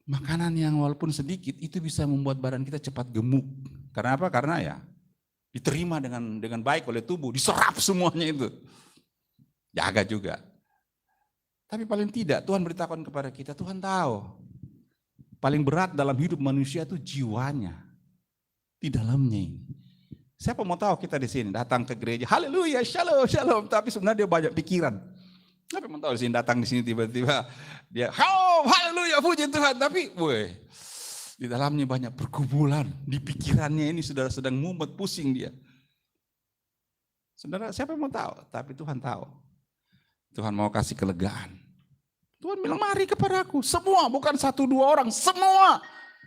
makanan yang walaupun sedikit itu bisa membuat badan kita cepat gemuk. Karena apa? Karena ya diterima dengan baik oleh tubuh, diserap semuanya itu. Jaga juga. Tapi paling tidak Tuhan beritahukan kepada kita, Tuhan tahu paling berat dalam hidup manusia itu jiwanya, di dalamnya ini. Siapa mau tahu kita di sini datang ke gereja, haleluya, shalom, shalom, tapi sebenarnya dia banyak pikiran. Siapa mau tahu di sini datang di sini tiba-tiba dia, haleluya, puji Tuhan, tapi di dalamnya banyak pergumulan, di pikirannya ini saudara sedang mumet, pusing dia. Saudara, siapa mau tahu? Tapi Tuhan tahu. Tuhan mau kasih kelegaan. Tuhan bilang mari kepadaku. Semua, bukan 1-2 orang. Semua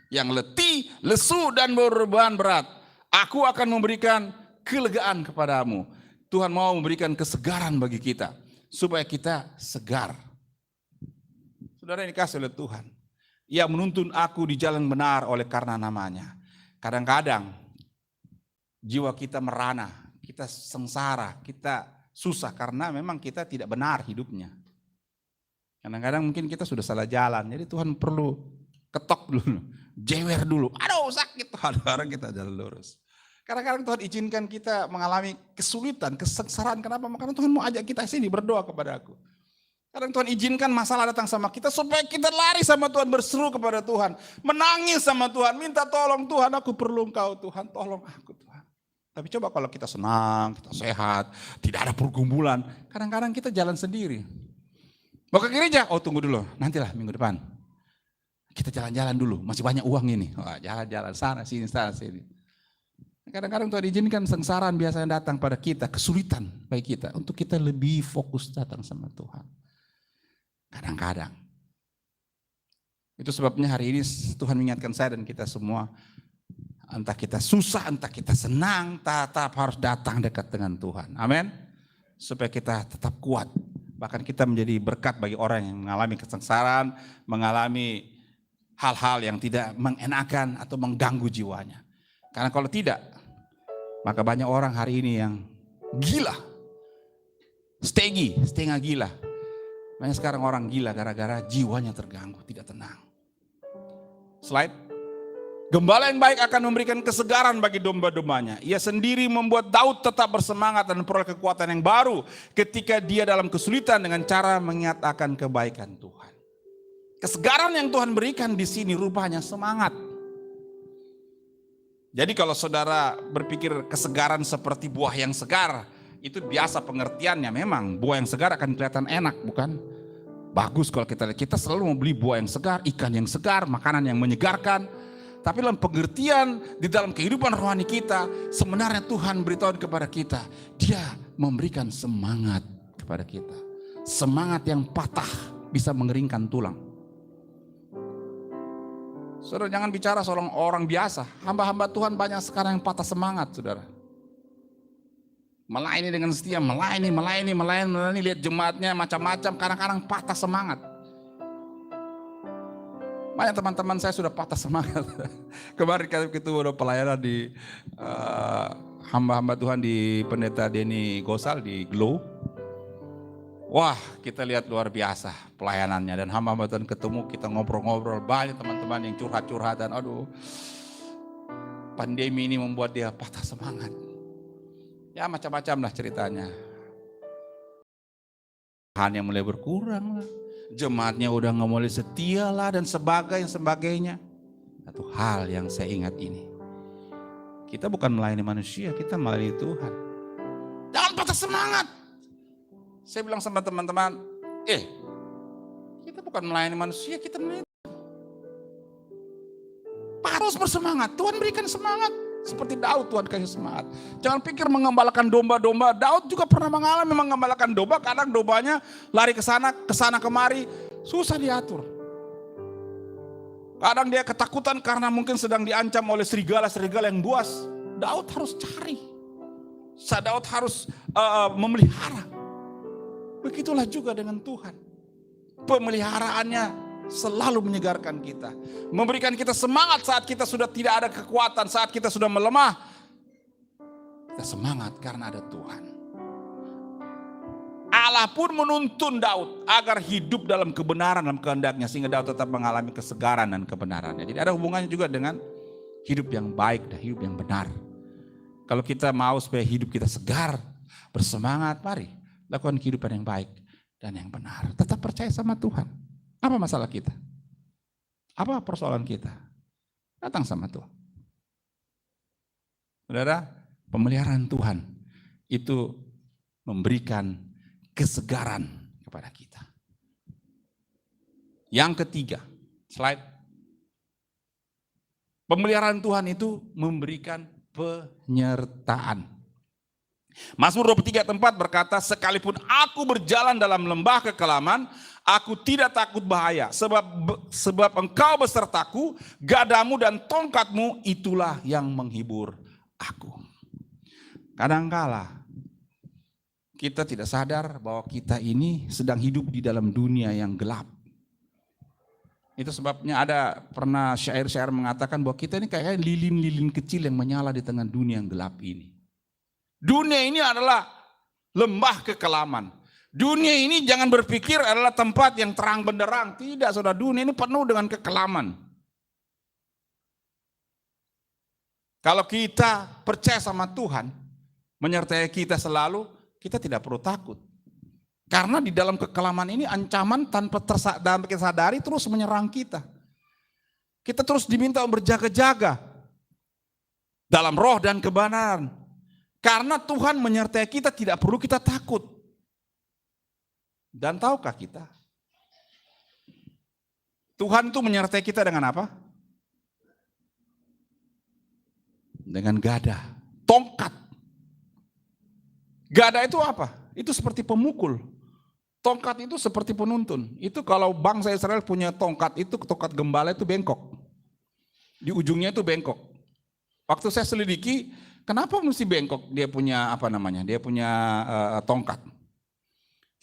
yang letih, lesu dan berbeban berat. Aku akan memberikan kelegaan kepadamu. Tuhan mau memberikan kesegaran bagi kita. Supaya kita segar. Saudara yang dikasih oleh Tuhan. Ia menuntun aku di jalan benar oleh karena namanya. Kadang-kadang jiwa kita merana. Kita sengsara. Kita susah karena memang kita tidak benar hidupnya. Kadang-kadang mungkin kita sudah salah jalan. Jadi Tuhan perlu ketok dulu. Jewer dulu. Aduh sakit. Kadang-kadang kita jalan lurus. Kadang-kadang Tuhan izinkan kita mengalami kesulitan, kesengsaraan. Kenapa? Karena Tuhan mau ajak kita sini berdoa kepada aku. Kadang Tuhan izinkan masalah datang sama kita supaya kita lari sama Tuhan, berseru kepada Tuhan. Menangis sama Tuhan, minta tolong Tuhan, aku perlu Engkau Tuhan, tolong aku Tuhan. Tapi coba kalau kita senang, kita sehat, tidak ada pergumulan, kadang-kadang kita jalan sendiri. Mau ke gereja? Oh tunggu dulu, nantilah minggu depan. Kita jalan-jalan dulu, masih banyak uang ini. Wah, jalan-jalan sana sini, sana sini. Kadang-kadang Tuhan izinkan sengsaraan biasanya datang pada kita, kesulitan bagi kita, untuk kita lebih fokus datang sama Tuhan. Kadang-kadang. Itu sebabnya hari ini Tuhan mengingatkan saya dan kita semua, entah kita susah, entah kita senang, tetap harus datang dekat dengan Tuhan. Amin. Supaya kita tetap kuat. Bahkan kita menjadi berkat bagi orang yang mengalami kesengsaraan, mengalami hal-hal yang tidak mengenakan atau mengganggu jiwanya. Karena kalau tidak, maka banyak orang hari ini yang gila. Setengah gila. Banyak sekarang orang gila gara-gara jiwanya terganggu, tidak tenang. Slide. Gembala yang baik akan memberikan kesegaran bagi domba-dombanya. Ia sendiri membuat Daud tetap bersemangat dan memperoleh kekuatan yang baru ketika dia dalam kesulitan dengan cara menyatakan kebaikan Tuhan. Kesegaran yang Tuhan berikan di sini rupanya semangat. Jadi kalau saudara berpikir kesegaran seperti buah yang segar, itu biasa pengertiannya, memang buah yang segar akan kelihatan enak, bukan? Bagus kalau kita lihat, kita selalu membeli buah yang segar, ikan yang segar, makanan yang menyegarkan. Tapi dalam pengertian di dalam kehidupan rohani kita, sebenarnya Tuhan beritahu kepada kita, Dia memberikan semangat kepada kita. Semangat yang patah bisa mengeringkan tulang. Saudara jangan bicara soal orang biasa, hamba-hamba Tuhan banyak sekarang yang patah semangat, saudara. Melayani dengan setia, melayani, lihat jemaatnya macam-macam, kadang-kadang patah semangat. Banyak teman-teman saya sudah patah semangat. Kemarin kita udah pelayanan di hamba-hamba Tuhan di Pendeta Denny Gosal di Glow. Wah, kita lihat luar biasa pelayanannya, dan hamba-hamba Tuhan ketemu, kita ngobrol-ngobrol, banyak teman-teman yang curhat-curhatan. Aduh, pandemi ini membuat dia patah semangat. Ya macam-macam lah ceritanya. Yang mulai berkurang lah. Jemaatnya udah gak mulai setia lah dan sebagainya. Satu hal yang saya ingat ini. Kita bukan melayani manusia, kita melayani Tuhan. Jangan patah semangat. Saya bilang sama teman-teman, kita bukan melayani manusia, kita melayani Tuhan. Harus bersemangat, Tuhan berikan semangat. Seperti Daud Tuhan kasih semangat. Jangan pikir mengembalakan domba-domba. Daud juga pernah mengalami mengembalakan domba. Kadang dombanya lari ke sana kemari. Susah diatur. Kadang dia ketakutan karena mungkin sedang diancam oleh serigala-serigala yang buas. Daud harus cari. Daud harus memelihara. Begitulah juga dengan Tuhan. Pemeliharaannya selalu menyegarkan kita, memberikan kita semangat saat kita sudah tidak ada kekuatan, saat kita sudah melemah. Kita semangat karena ada Tuhan. Allah pun menuntun Daud agar hidup dalam kebenaran, dalam kehendaknya, sehingga Daud tetap mengalami kesegaran dan kebenarannya. Jadi ada hubungannya juga dengan hidup yang baik dan hidup yang benar. Kalau kita mau supaya hidup kita segar, bersemangat, mari lakukan kehidupan yang baik dan yang benar. Tetap percaya sama Tuhan. Apa masalah kita? Apa persoalan kita? Datang sama Tuhan. Saudara, pemeliharaan Tuhan itu memberikan kesegaran kepada kita. Yang ketiga, slide. Pemeliharaan Tuhan itu memberikan penyertaan. Mazmur 23:4 berkata, sekalipun aku berjalan dalam lembah kekelaman, aku tidak takut bahaya, sebab engkau besertaku, gadamu dan tongkatmu itulah yang menghibur aku. Kadangkala kita tidak sadar bahwa kita ini sedang hidup di dalam dunia yang gelap. Itu sebabnya ada pernah syair-syair mengatakan bahwa kita ini kayak lilin-lilin kecil yang menyala di tengah dunia yang gelap ini. Dunia ini adalah lembah kekelaman. Dunia ini jangan berpikir adalah tempat yang terang benderang. Tidak, saudara, dunia ini penuh dengan kekelaman. Kalau kita percaya sama Tuhan, menyertai kita selalu, kita tidak perlu takut. Karena di dalam kekelaman ini ancaman tanpa kita sadari terus menyerang kita. Kita terus diminta berjaga-jaga dalam roh dan kebenaran. Karena Tuhan menyertai kita, tidak perlu kita takut. Dan tahukah kita? Tuhan itu menyertai kita dengan apa? Dengan gada, tongkat. Gada itu apa? Itu seperti pemukul. Tongkat itu seperti penuntun. Itu kalau bangsa Israel punya tongkat itu, tongkat gembala itu bengkok. Di ujungnya itu bengkok. Waktu saya selidiki, kenapa mesti bengkok dia punya Dia punya tongkat.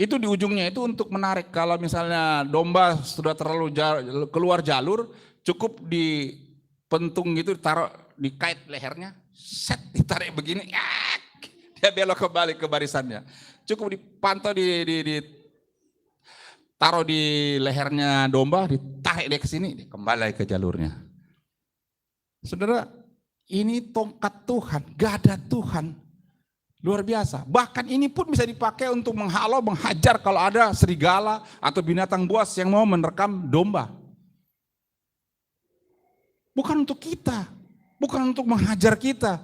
Itu di ujungnya itu untuk menarik. Kalau misalnya domba sudah terlalu keluar jalur, cukup dipentung gitu, ditaruh dikait lehernya, set ditarik begini, dia belok kembali ke barisannya. Cukup dipantau taruh di lehernya domba, ditarik dia ke sini, kembali ke jalurnya. Saudara, ini tongkat Tuhan, gada Tuhan. Luar biasa. Bahkan ini pun bisa dipakai untuk menghalau, menghajar kalau ada serigala atau binatang buas yang mau menerkam domba. Bukan untuk kita, bukan untuk menghajar kita,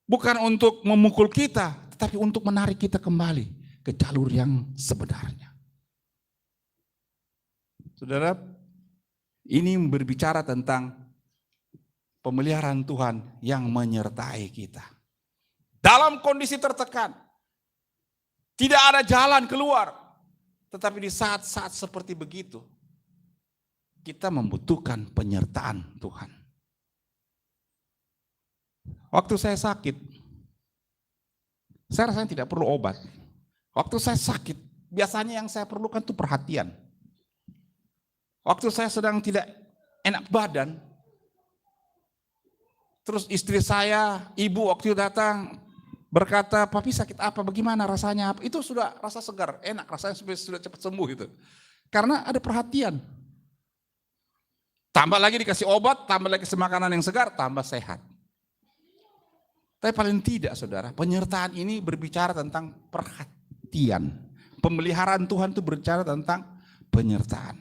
bukan untuk memukul kita, tetapi untuk menarik kita kembali ke jalur yang sebenarnya. Saudara, ini berbicara tentang pemeliharaan Tuhan yang menyertai kita. Dalam kondisi tertekan, tidak ada jalan keluar. Tetapi di saat-saat seperti begitu, kita membutuhkan penyertaan Tuhan. Waktu saya sakit, saya rasanya tidak perlu obat. Waktu saya sakit, biasanya yang saya perlukan itu perhatian. Waktu saya sedang tidak enak badan, terus istri saya, ibu waktu itu datang, berkata, "Papi sakit apa? Bagaimana rasanya?" Itu sudah rasa segar, enak, rasanya sudah cepat sembuh gitu. Karena ada perhatian. Tambah lagi dikasih obat, tambah lagi makanan yang segar, tambah sehat. Tapi paling tidak saudara, penyertaan ini berbicara tentang perhatian. Pemeliharaan Tuhan itu berbicara tentang penyertaan.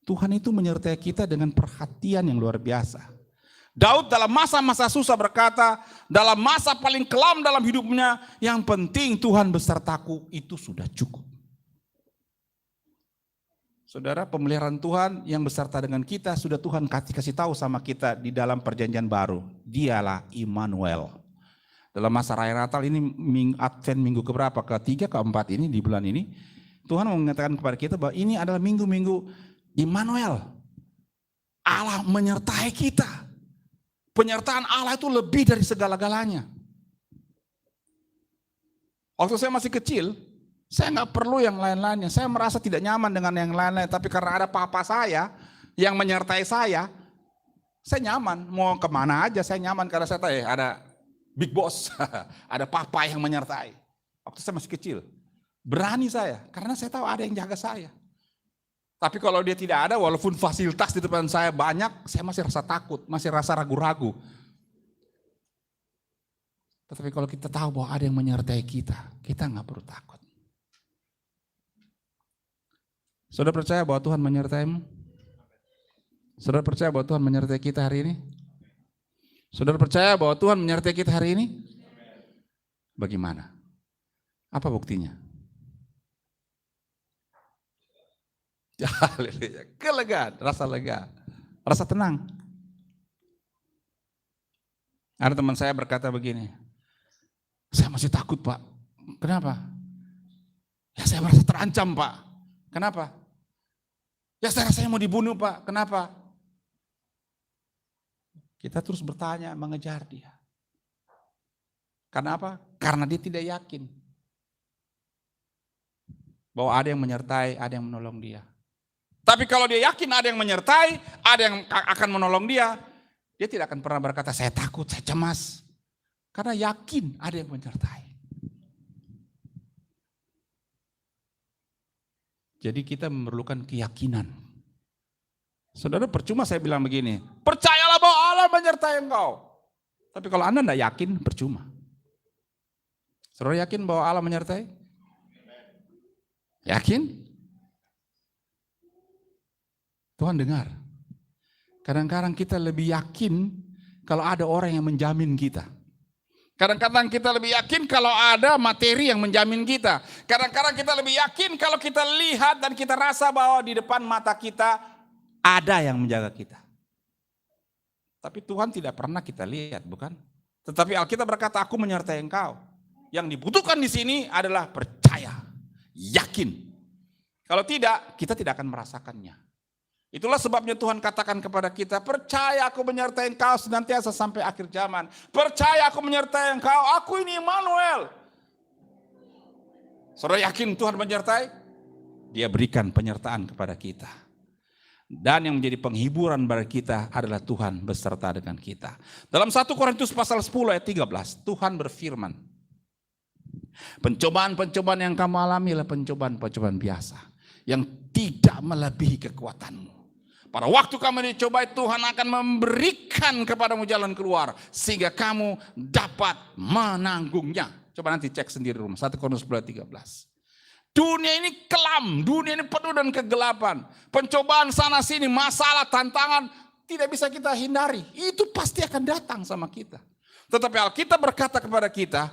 Tuhan itu menyertai kita dengan perhatian yang luar biasa. Daud dalam masa-masa susah berkata, dalam masa paling kelam dalam hidupnya, yang penting Tuhan besertaku, itu sudah cukup. Saudara, pemeliharaan Tuhan yang beserta dengan kita, sudah Tuhan kasih tahu sama kita di dalam perjanjian baru. Dialah Immanuel. Dalam masa raya Natal ini, Advent minggu keberapa? Ketiga, keempat ini, di bulan ini, Tuhan mengatakan kepada kita bahwa ini adalah minggu-minggu Immanuel. Allah menyertai kita. Penyertaan Allah itu lebih dari segala-galanya. Waktu saya masih kecil, saya nggak perlu yang lain-lainnya. Saya merasa tidak nyaman dengan yang lain-lain. Tapi karena ada papa saya yang menyertai saya nyaman. Mau kemana aja saya nyaman karena saya tahu ada big boss, ada papa yang menyertai. Waktu saya masih kecil, berani saya karena saya tahu ada yang jaga saya. Tapi kalau dia tidak ada, walaupun fasilitas di depan saya banyak, saya masih rasa takut, masih rasa ragu-ragu. Tetapi kalau kita tahu bahwa ada yang menyertai kita nggak perlu takut. Saudara percaya bahwa Tuhan menyertaimu? Saudara percaya bahwa Tuhan menyertai kita hari ini? Saudara percaya bahwa Tuhan menyertai kita hari ini? Bagaimana? Apa buktinya? Haleluya. Kelegaan, rasa lega, rasa tenang. Ada teman saya berkata begini, "Saya masih takut, Pak." Kenapa? "Ya saya merasa terancam, Pak." Kenapa? "Ya saya rasanya mau dibunuh, Pak." Kenapa? Kita terus bertanya, mengejar dia. Karena apa? Karena dia tidak yakin bahwa ada yang menyertai, ada yang menolong dia. Tapi kalau dia yakin ada yang menyertai, ada yang akan menolong dia, dia tidak akan pernah berkata, "Saya takut, saya cemas." Karena yakin ada yang menyertai. Jadi kita memerlukan keyakinan. Saudara, percuma saya bilang begini, percayalah bahwa Allah menyertai engkau. Tapi kalau Anda tidak yakin, percuma. Saudara yakin bahwa Allah menyertai? Yakin? Tuhan dengar. Kadang-kadang kita lebih yakin kalau ada orang yang menjamin kita. Kadang-kadang kita lebih yakin kalau ada materi yang menjamin kita. Kadang-kadang kita lebih yakin kalau kita lihat dan kita rasa bahwa di depan mata kita ada yang menjaga kita. Tapi Tuhan tidak pernah kita lihat, bukan? Tetapi Alkitab berkata, aku menyertai engkau. Yang dibutuhkan di sini adalah percaya, yakin. Kalau tidak, kita tidak akan merasakannya. Itulah sebabnya Tuhan katakan kepada kita, percaya aku menyertai engkau senantiasa sampai akhir zaman. Percaya aku menyertai engkau, aku ini Immanuel. Saudara yakin Tuhan menyertai? Dia berikan penyertaan kepada kita. Dan yang menjadi penghiburan bagi kita adalah Tuhan beserta dengan kita. Dalam 1 Korintus pasal 10 ayat 13, Tuhan berfirman, pencobaan-pencobaan yang kamu alami adalah pencobaan-pencobaan biasa, yang tidak melebihi kekuatanmu. Pada waktu kamu dicobai, Tuhan akan memberikan kepadamu jalan keluar, sehingga kamu dapat menanggungnya. Coba nanti cek sendiri rumah, 1 Korintus 10 ayat 13. Dunia ini kelam, dunia ini penuh dengan kegelapan. Pencobaan sana sini, masalah, tantangan, tidak bisa kita hindari. Itu pasti akan datang sama kita. Tetapi Alkitab berkata kepada kita,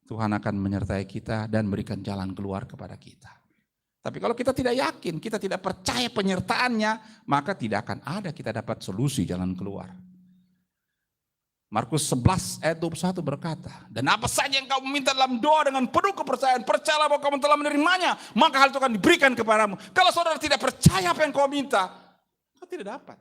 Tuhan akan menyertai kita dan berikan jalan keluar kepada kita. Tapi kalau kita tidak yakin, kita tidak percaya penyertaannya, maka tidak akan ada kita dapat solusi jalan keluar. Markus 11 ayat 21 berkata, dan apa saja yang kamu minta dalam doa dengan penuh kepercayaan, percayalah bahwa kamu telah menerimanya, maka hal itu akan diberikan kepadamu. Kalau saudara tidak percaya apa yang kau minta, kau tidak dapat.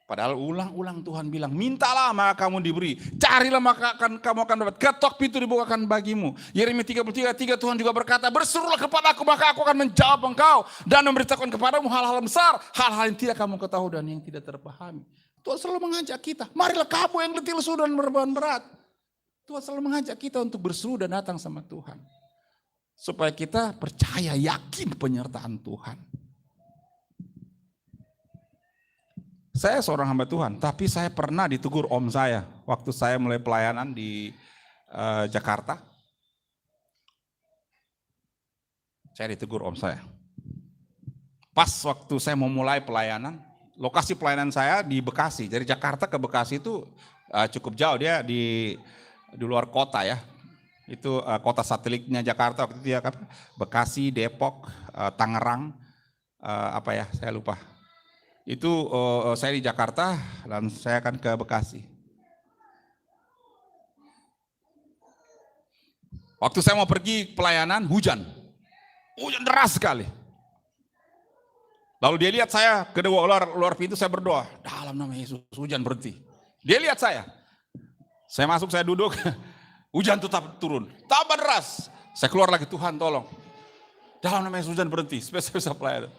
Padahal ulang-ulang Tuhan bilang, mintalah maka kamu diberi, carilah maka kamu akan dapat, ketok pintu dibukakan bagimu. Yeremia 33:3 Tuhan juga berkata, berserulah kepadaku maka aku akan menjawab engkau dan memberitakan kepadamu hal-hal besar, hal-hal yang tidak kamu ketahui dan yang tidak terpahami. Tuhan selalu mengajak kita, marilah kamu yang letih lesu dan berbeban berat. Tuhan selalu mengajak kita untuk berseru dan datang sama Tuhan. Supaya kita percaya, yakin penyertaan Tuhan. Saya seorang hamba Tuhan, tapi saya pernah ditegur om saya waktu saya mulai pelayanan di Jakarta. Saya ditegur om saya. Pas waktu saya mau mulai pelayanan, lokasi pelayanan saya di Bekasi. Dari Jakarta ke Bekasi itu cukup jauh, dia di luar kota ya. Itu kota satelitnya Jakarta waktu itu ya, Bekasi, Depok, Tangerang, saya lupa. Itu saya di Jakarta dan saya akan ke Bekasi. Waktu saya mau pergi pelayanan, hujan deras sekali. Lalu dia lihat saya, kedua luar pintu saya berdoa, dalam nama Yesus hujan berhenti. Dia lihat saya masuk, saya duduk, hujan tetap turun, tambah deras. Saya keluar lagi, Tuhan tolong, dalam nama Yesus hujan berhenti, supaya saya bisa pelayanan.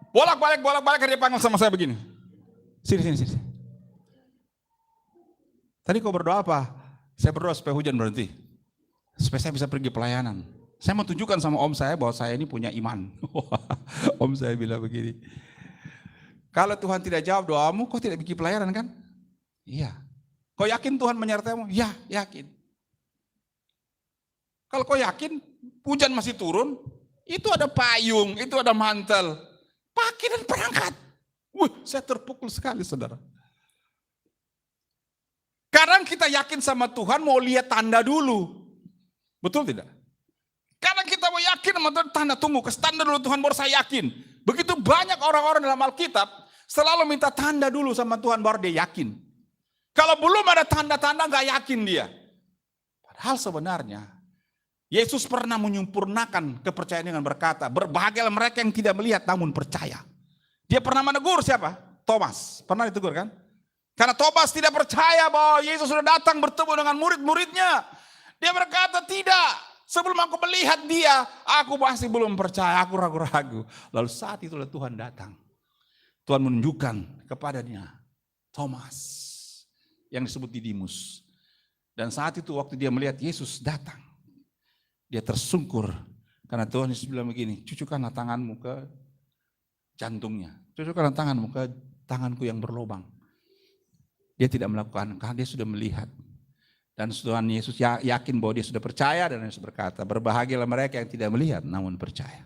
Bolak-balik dia panggil sama saya begini, sini. Tadi kau berdoa apa? Saya berdoa supaya hujan berhenti, supaya saya bisa pergi pelayanan. Saya mau tunjukkan sama om saya bahwa saya ini punya iman. Om saya bilang begini, kalau Tuhan tidak jawab doamu, kau tidak bikin pelayanan kan? Iya. Kau yakin Tuhan menyertaimu? Ya, yakin. Kalau kau yakin hujan masih turun, itu ada payung, itu ada mantel, pakai dan berangkat. Saya terpukul sekali saudara. Kadang kita yakin sama Tuhan mau lihat tanda dulu. Betul tidak? Karena kita mau yakin sama Tuhan, tanda tunggu, ke tanda dulu Tuhan baru saya yakin. Begitu banyak orang-orang dalam Alkitab selalu minta tanda dulu sama Tuhan baru dia yakin. Kalau belum ada tanda-tanda gak yakin dia. Padahal sebenarnya Yesus pernah menyempurnakan kepercayaan dengan berkata, berbahagialah mereka yang tidak melihat namun percaya. Dia pernah menegur siapa? Thomas. Pernah ditegur kan? Karena Thomas tidak percaya bahwa Yesus sudah datang bertemu dengan murid-muridnya. Dia berkata, tidak. Sebelum aku melihat dia, aku masih belum percaya, aku ragu-ragu. Lalu saat itulah Tuhan datang. Tuhan menunjukkan kepadanya Thomas yang disebut Didimus. Dan saat itu waktu dia melihat Yesus datang, dia tersungkur. Karena Tuhan Yesus bilang begini, cucukkanlah tanganmu ke jantungnya. Cucukkanlah tanganmu ke tanganku yang berlubang. Dia tidak melakukan karena dia sudah melihat. Dan Tuhan Yesus yakin bahwa dia sudah percaya, dan Yesus berkata, berbahagialah mereka yang tidak melihat namun percaya.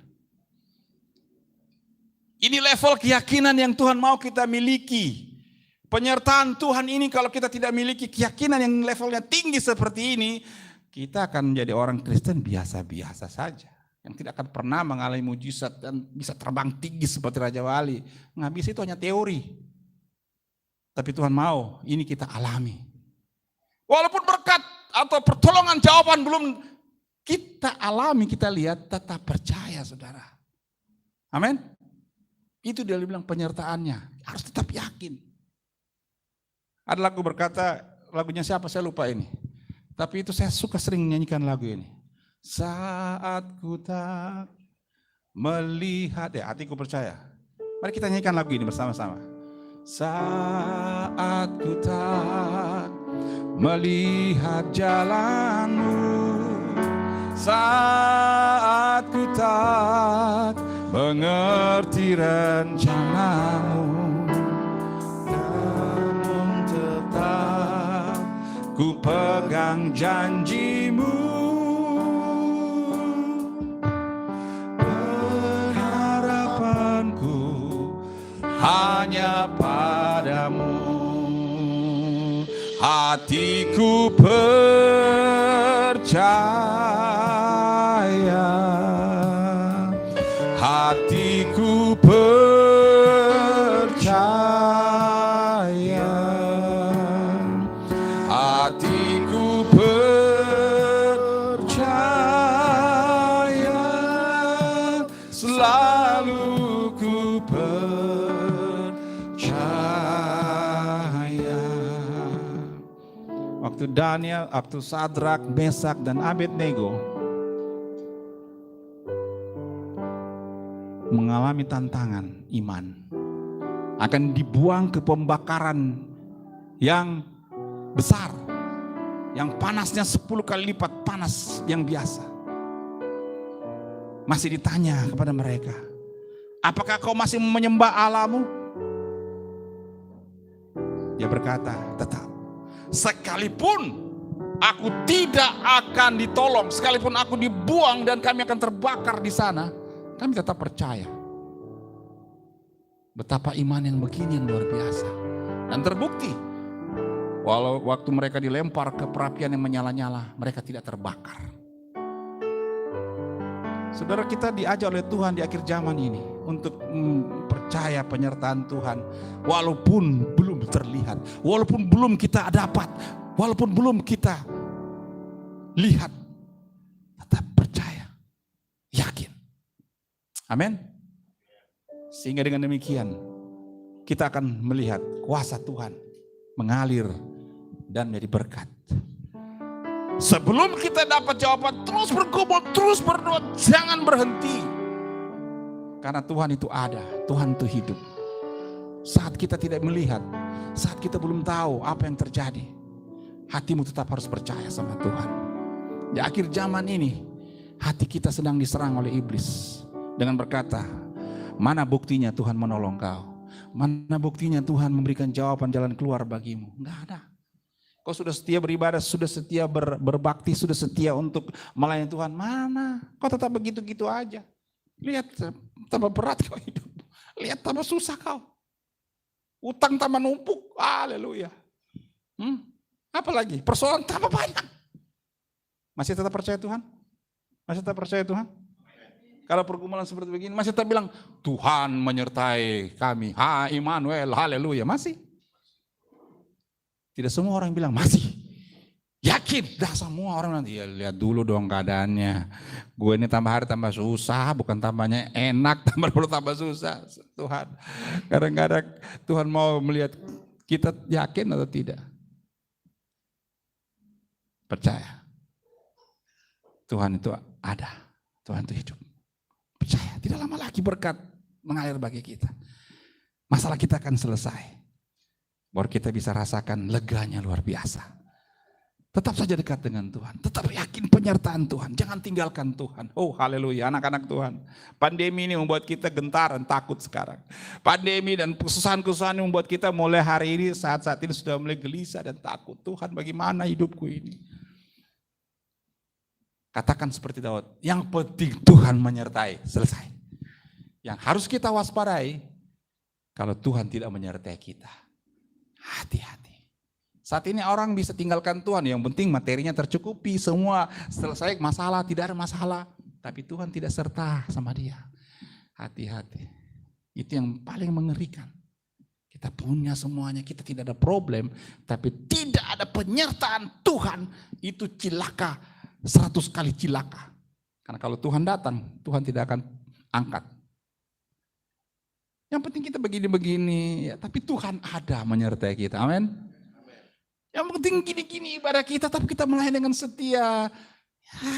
Ini level keyakinan yang Tuhan mau kita miliki. Penyertaan Tuhan ini kalau kita tidak miliki keyakinan yang levelnya tinggi seperti ini, kita akan menjadi orang Kristen biasa-biasa saja. Yang tidak akan pernah mengalami mujizat dan bisa terbang tinggi seperti Raja Wali. Nggak bisa, itu hanya teori. Tapi Tuhan mau ini kita alami. Walaupun berkat atau pertolongan jawaban belum kita alami, kita lihat, tetap percaya saudara. Amin. Itu dia bilang penyertaannya. Harus tetap yakin. Ada lagu berkata, lagunya siapa saya lupa ini. Tapi itu saya suka sering nyanyikan lagu ini. Saat ku tak melihat, ya hatiku percaya. Mari kita nyanyikan lagu ini bersama-sama. Saat ku tak melihat jalanmu, saat ku tak mengerti rencanamu, namun tetap ku pegang janjimu. Berharapanku hanya padamu, hatiku percaya, hatiku percaya, hatiku percaya, selalu ku percaya. Waktu Daniel, waktu Sadrak, Mesak, dan Abednego mengalami tantangan iman, akan dibuang ke pembakaran yang besar, yang panasnya 10 kali lipat panas yang biasa. Masih ditanya kepada mereka, apakah kau masih menyembah Allahmu? Dia berkata, tetap. Sekalipun aku tidak akan ditolong, sekalipun aku dibuang dan kami akan terbakar di sana, kami tetap percaya. Betapa iman yang begini yang luar biasa. Dan terbukti, walau waktu mereka dilempar ke perapian yang menyala-nyala, mereka tidak terbakar. Saudara, kita diajak oleh Tuhan di akhir zaman ini untuk percaya penyertaan Tuhan. Walaupun belum terlihat, walaupun belum kita dapat, walaupun belum kita lihat, tetap percaya, yakin. Amin. Sehingga dengan demikian kita akan melihat kuasa Tuhan mengalir dan menjadi berkat. Sebelum kita dapat jawaban, terus bergumul, terus berdoa, jangan berhenti. Karena Tuhan itu ada, Tuhan itu hidup. Saat kita tidak melihat, saat kita belum tahu apa yang terjadi, hatimu tetap harus percaya sama Tuhan. Di akhir zaman ini, hati kita sedang diserang oleh iblis dengan berkata, mana buktinya Tuhan menolong kau? Mana buktinya Tuhan memberikan jawaban jalan keluar bagimu? Enggak ada. Kau sudah setia beribadah, sudah setia berbakti, sudah setia untuk melayani Tuhan. Mana? Kau tetap begitu-gitu aja. Lihat tambah berat kau hidup. Lihat tambah susah kau. Utang tambah numpuk. Haleluya. Apalagi persoalan tambah banyak. Masih tetap percaya Tuhan? Masih tetap percaya Tuhan? Kalau pergumulan seperti begini masih tetap bilang Tuhan menyertai kami. Immanuel, haleluya. Masih? Tidak semua orang bilang masih. Yakin, dah semua orang nanti ya lihat dulu dong keadaannya. Gue ini tambah hari tambah susah, bukan tambahnya enak, tambah susah. Tuhan, kadang-kadang Tuhan mau melihat kita yakin atau tidak. Percaya. Tuhan itu ada, Tuhan itu hidup. Percaya, tidak lama lagi berkat mengalir bagi kita. Masalah kita akan selesai. Baru kita bisa rasakan leganya luar biasa. Tetap saja dekat dengan Tuhan. Tetap yakin penyertaan Tuhan. Jangan tinggalkan Tuhan. Oh haleluya, anak-anak Tuhan. Pandemi ini membuat kita gentar dan takut sekarang. Pandemi dan kesusahan-kesusahan yang membuat kita mulai hari ini, saat-saat ini sudah mulai gelisah dan takut. Tuhan, bagaimana hidupku ini? Katakan seperti Daud, yang penting Tuhan menyertai. Selesai. Yang harus kita waspadai, kalau Tuhan tidak menyertai kita. Hati-hati. Saat ini orang bisa tinggalkan Tuhan, yang penting materinya tercukupi, semua selesai masalah, tidak ada masalah. Tapi Tuhan tidak serta sama dia. Hati-hati. Itu yang paling mengerikan. Kita punya semuanya, kita tidak ada problem, tapi tidak ada penyertaan Tuhan, itu cilaka, 100 kali cilaka. Karena kalau Tuhan datang, Tuhan tidak akan angkat. Yang penting kita begini-begini, ya, tapi Tuhan ada menyertai kita, amin. Yang penting gini-gini ibadah kita, tapi kita melayani dengan setia. Ya,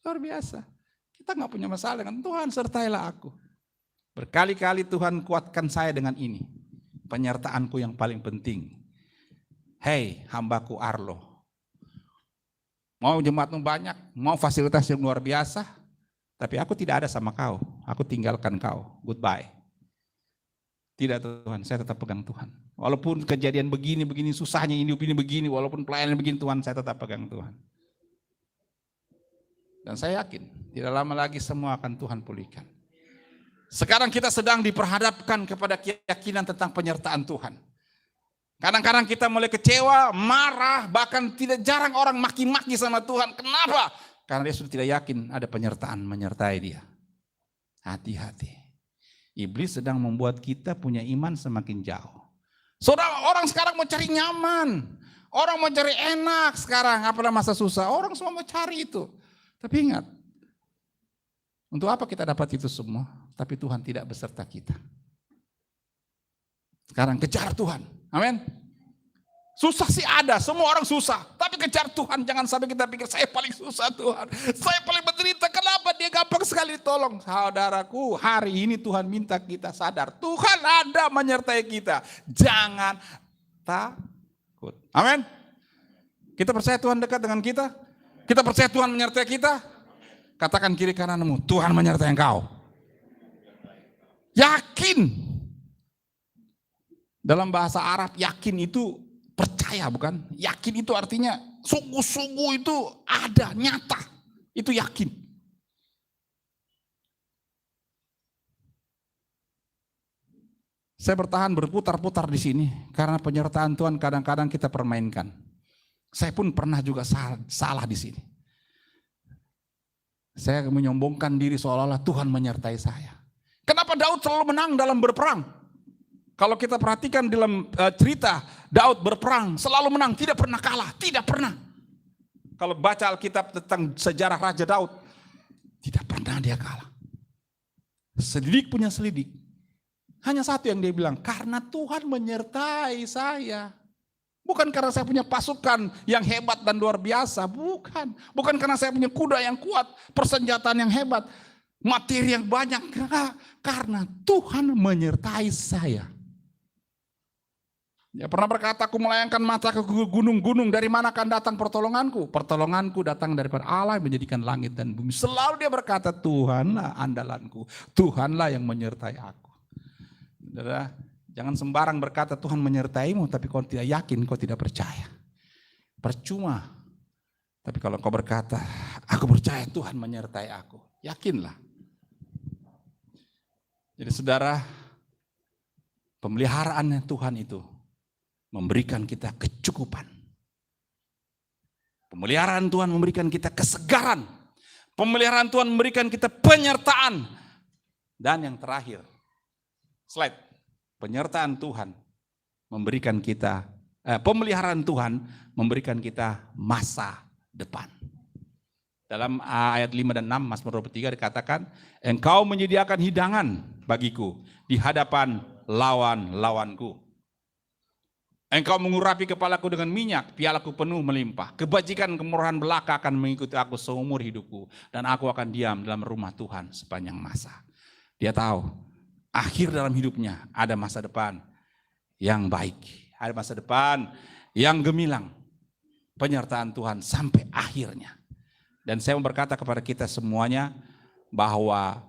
luar biasa. Kita nggak punya masalah dengan Tuhan, sertailah aku. Berkali-kali Tuhan kuatkan saya dengan ini. Penyertaanku yang paling penting. Hei hambaku Arlo. Mau jemaatmu banyak, mau fasilitas yang luar biasa, tapi aku tidak ada sama kau. Aku tinggalkan kau. Goodbye. Tidak Tuhan, saya tetap pegang Tuhan. Walaupun kejadian begini, susahnya hidup ini begini, walaupun pelayanan begini Tuhan, saya tetap pegang Tuhan. Dan saya yakin, tidak lama lagi semua akan Tuhan pulihkan. Sekarang kita sedang diperhadapkan kepada keyakinan tentang penyertaan Tuhan. Kadang-kadang kita mulai kecewa, marah, bahkan tidak jarang orang maki-maki sama Tuhan. Kenapa? Karena dia sudah tidak yakin ada penyertaan menyertai dia. Hati-hati. Iblis sedang membuat kita punya iman semakin jauh. Saudara, orang sekarang mau cari nyaman. Orang mau cari enak sekarang, apalagi masa susah. Orang semua mau cari itu. Tapi ingat, untuk apa kita dapat itu semua? Tapi Tuhan tidak beserta kita. Sekarang kejar Tuhan. Amin. Susah sih ada, semua orang susah. Tapi kejar Tuhan, jangan sampai kita pikir saya paling susah Tuhan. Saya paling menderita, kenapa dia gampang sekali tolong. Saudaraku, hari ini Tuhan minta kita sadar. Tuhan ada menyertai kita. Jangan takut. Amin. Kita percaya Tuhan dekat dengan kita. Kita percaya Tuhan menyertai kita. Katakan kiri kananmu, Tuhan menyertai engkau. Yakin. Dalam bahasa Arab, yakin itu percaya bukan? Yakin itu artinya sungguh-sungguh itu ada, nyata. Itu yakin. Saya bertahan berputar-putar di sini karena penyertaan Tuhan kadang-kadang kita permainkan. Saya pun pernah juga salah di sini. Saya menyombongkan diri seolah-olah Tuhan menyertai saya. Kenapa Daud selalu menang dalam berperang? Kalau kita perhatikan dalam cerita Daud berperang selalu menang, tidak pernah kalah, tidak pernah. Kalau baca Alkitab tentang sejarah Raja Daud, tidak pernah dia kalah. Selidik punya selidik. Hanya satu yang dia bilang, karena Tuhan menyertai saya. Bukan karena saya punya pasukan yang hebat dan luar biasa, bukan. Bukan karena saya punya kuda yang kuat, persenjataan yang hebat, materi yang banyak. Karena Tuhan menyertai saya. Ya pernah berkata, aku melayangkan mata ke gunung-gunung, dari mana akan datang pertolonganku? Pertolonganku datang daripada Allah yang menjadikan langit dan bumi. Selalu dia berkata, Tuhanlah andalanku, Tuhanlah yang menyertai aku. Saudara, jangan sembarang berkata Tuhan menyertaimu, tapi kau tidak yakin, kau tidak percaya. Percuma. Tapi kalau kau berkata, aku percaya Tuhan menyertai aku, yakinlah. Jadi saudara, pemeliharaan Tuhan itu memberikan kita kecukupan. Pemeliharaan Tuhan memberikan kita kesegaran. Pemeliharaan Tuhan memberikan kita penyertaan. Dan yang terakhir, slide, penyertaan Tuhan memberikan kita, pemeliharaan Tuhan memberikan kita masa depan. Dalam ayat 5 dan 6 Mazmur 23 dikatakan, engkau menyediakan hidangan bagiku di hadapan lawan-lawanku. Engkau mengurapi kepalaku dengan minyak, pialaku penuh melimpah. Kebajikan kemurahan belaka akan mengikuti aku seumur hidupku. Dan aku akan diam dalam rumah Tuhan sepanjang masa. Dia tahu, akhir dalam hidupnya ada masa depan yang baik. Ada masa depan yang gemilang. penyertaan Tuhan sampai akhirnya. Dan saya mau berkata kepada kita semuanya bahwa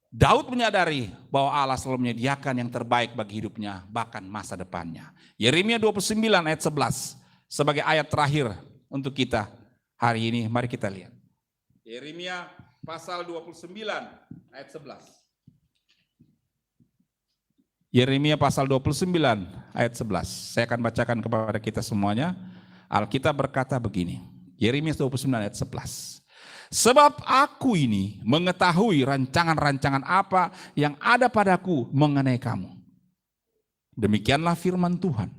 Daud menyadari bahwa Allah selalu menyediakan yang terbaik bagi hidupnya, bahkan masa depannya. Yeremia 29 ayat 11 sebagai ayat terakhir untuk kita hari ini. Mari kita lihat. Yeremia pasal 29 ayat 11. Yeremia pasal 29 ayat 11. Saya akan bacakan kepada kita semuanya. Alkitab berkata begini. Yeremia 29 ayat 11. Sebab aku ini mengetahui rancangan-rancangan apa yang ada padaku mengenai kamu. Demikianlah firman Tuhan,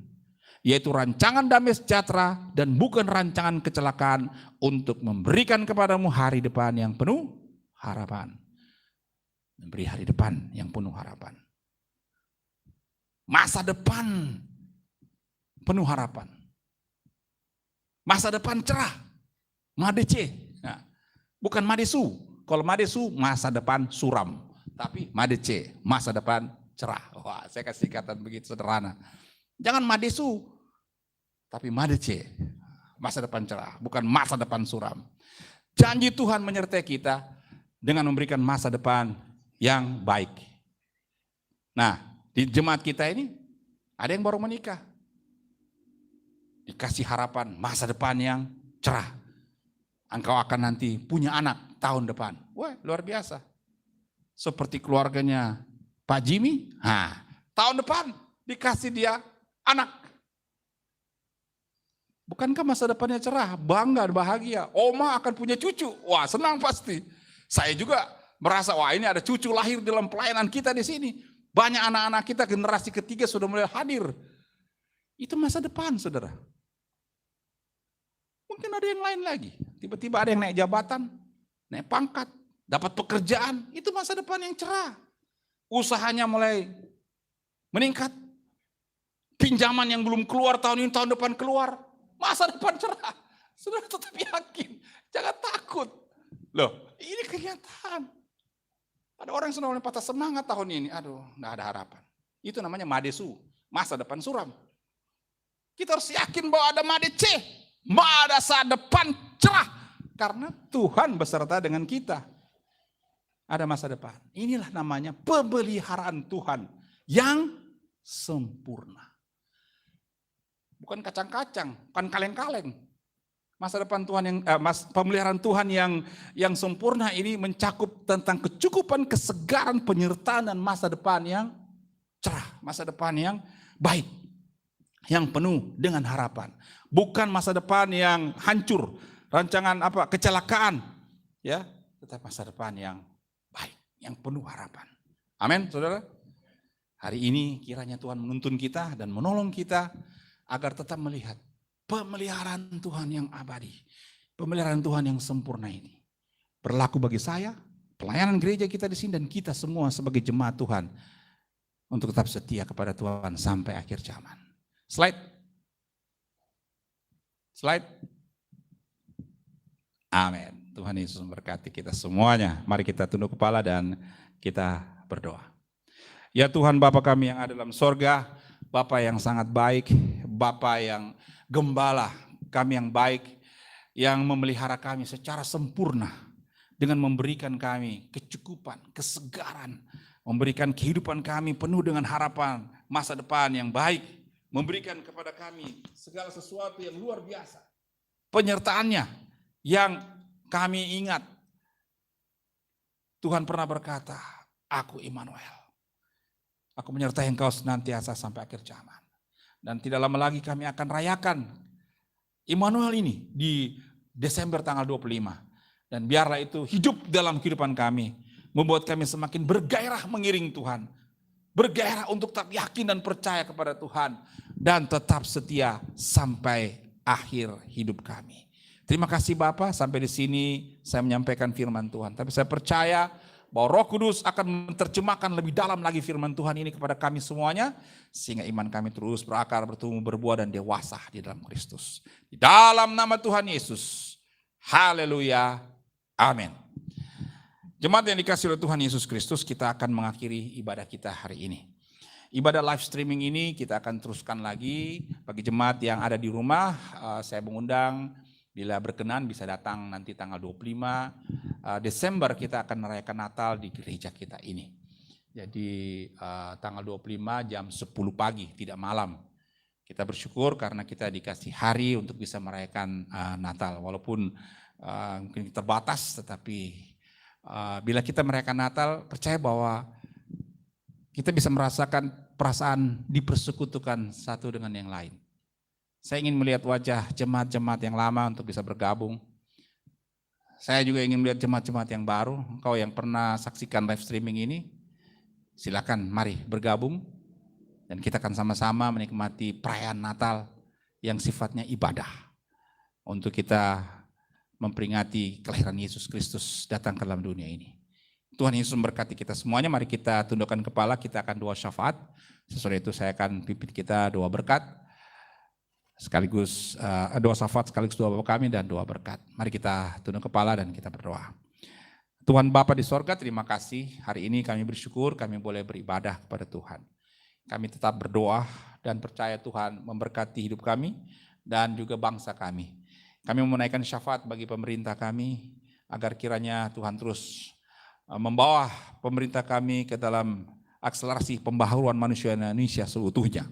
yaitu rancangan damai sejahtera dan bukan rancangan kecelakaan, untuk memberikan kepadamu hari depan yang penuh harapan. Memberi hari depan yang penuh harapan. Masa depan penuh harapan. Masa depan cerah. Madece. Nah, bukan madesu. Kalau madesu masa depan suram. Tapi madece, masa depan cerah. Wah, saya kasih singkatan begitu sederhana. Jangan madesu, tapi madece, masa depan cerah. Bukan masa depan suram. Janji Tuhan menyertai kita dengan memberikan masa depan yang baik. Nah, di jemaat kita ini ada yang baru menikah. Dikasih harapan masa depan yang cerah. Engkau akan nanti punya anak tahun depan. Wah, luar biasa. Seperti keluarganya Pak Jimmy. Nah, tahun depan dikasih dia anak. Bukankah masa depannya cerah? Bangga, bahagia. Oma akan punya cucu. Wah, senang pasti. Saya juga merasa, wah ini ada cucu lahir dalam pelayanan kita di sini. Banyak anak-anak kita generasi ketiga sudah mulai hadir. Itu masa depan, saudara. Mungkin ada yang lain lagi. Tiba-tiba ada yang naik jabatan, naik pangkat, dapat pekerjaan. Itu masa depan yang cerah. Usahanya mulai meningkat. Pinjaman yang belum keluar tahun ini, tahun depan keluar. Masa depan cerah. Saudara tetap yakin. Jangan takut. Loh, ini kenyataan. Ada orang yang sudah mulai patah semangat tahun ini. Aduh, gak ada harapan. Itu namanya madesu. Masa depan suram. Kita harus yakin bahwa ada madece. Masa depan cerah. Karena Tuhan beserta dengan kita. Ada masa depan. Inilah namanya pemeliharaan Tuhan yang sempurna. Bukan kacang-kacang, bukan kaleng-kaleng. Masa depan Tuhan yang pemeliharaan Tuhan yang sempurna ini mencakup tentang kecukupan, kesegaran, penyertaan dan masa depan yang cerah, masa depan yang baik, yang penuh dengan harapan. Bukan masa depan yang hancur, rancangan kecelakaan, ya, tetapi masa depan yang baik, yang penuh harapan. Amin, saudara. Hari ini kiranya Tuhan menuntun kita dan menolong kita agar tetap melihat pemeliharaan Tuhan yang abadi, pemeliharaan Tuhan yang sempurna ini berlaku bagi saya, pelayanan gereja kita di sini, dan kita semua sebagai jemaat Tuhan untuk tetap setia kepada Tuhan sampai akhir zaman. Slide. Amin. Tuhan Yesus memberkati kita semuanya. Mari kita tunduk kepala dan kita berdoa. Ya Tuhan, Bapa kami yang ada dalam sorga, Bapa yang sangat baik, Bapa yang gembala kami yang baik, yang memelihara kami secara sempurna dengan memberikan kami kecukupan, kesegaran, memberikan kehidupan kami penuh dengan harapan masa depan yang baik, memberikan kepada kami segala sesuatu yang luar biasa. Penyertaannya yang kami ingat. Tuhan pernah berkata, aku Immanuel. Aku menyertai engkau senantiasa sampai akhir zaman. Dan tidak lama lagi kami akan rayakan Immanuel ini di Desember tanggal 25. Dan biarlah itu hidup dalam kehidupan kami. Membuat kami semakin bergairah mengiring Tuhan. Bergairah untuk tetap yakin dan percaya kepada Tuhan. Dan tetap setia sampai akhir hidup kami. Terima kasih Bapak, sampai di sini saya menyampaikan firman Tuhan. Tapi saya percaya bahwa Roh Kudus akan menerjemahkan lebih dalam lagi firman Tuhan ini kepada kami semuanya. Sehingga iman kami terus berakar, bertumbuh, berbuah, dan dewasa di dalam Kristus. Di dalam nama Tuhan Yesus. Haleluya. Amin. Jemaat yang dikasihi oleh Tuhan Yesus Kristus, kita akan mengakhiri ibadah kita hari ini. Ibadah live streaming ini kita akan teruskan lagi. Bagi jemaat yang ada di rumah, saya mengundang bila berkenan bisa datang nanti tanggal 25 Desember kita akan merayakan Natal di gereja kita ini. Jadi tanggal 25 jam 10 pagi, tidak malam. Kita bersyukur karena kita dikasih hari untuk bisa merayakan Natal. Walaupun mungkin terbatas, tetapi bila kita merayakan Natal, percaya bahwa kita bisa merasakan perasaan dipersekutukan satu dengan yang lain. Saya ingin melihat wajah jemaat-jemaat yang lama untuk bisa bergabung. Saya juga ingin melihat jemaat-jemaat yang baru. Engkau yang pernah saksikan live streaming ini, silakan mari bergabung. Dan kita akan sama-sama menikmati perayaan Natal yang sifatnya ibadah. Untuk kita memperingati kelahiran Yesus Kristus datang ke dalam dunia ini. Tuhan Yesus memberkati kita semuanya. Mari kita tundukkan kepala, kita akan doa syafaat. Sesudah itu saya akan pimpin kita doa berkat. Sekaligus doa syafaat, sekaligus doa Bapa kami dan doa berkat. Mari kita tunduk kepala dan kita berdoa. Tuhan Bapa di sorga, terima kasih. Hari ini kami bersyukur kami boleh beribadah kepada Tuhan. Kami tetap berdoa dan percaya Tuhan memberkati hidup kami dan juga bangsa kami. Kami menaikkan syafaat bagi pemerintah kami agar kiranya Tuhan terus membawa pemerintah kami ke dalam akselerasi pembaharuan manusia Indonesia seutuhnya.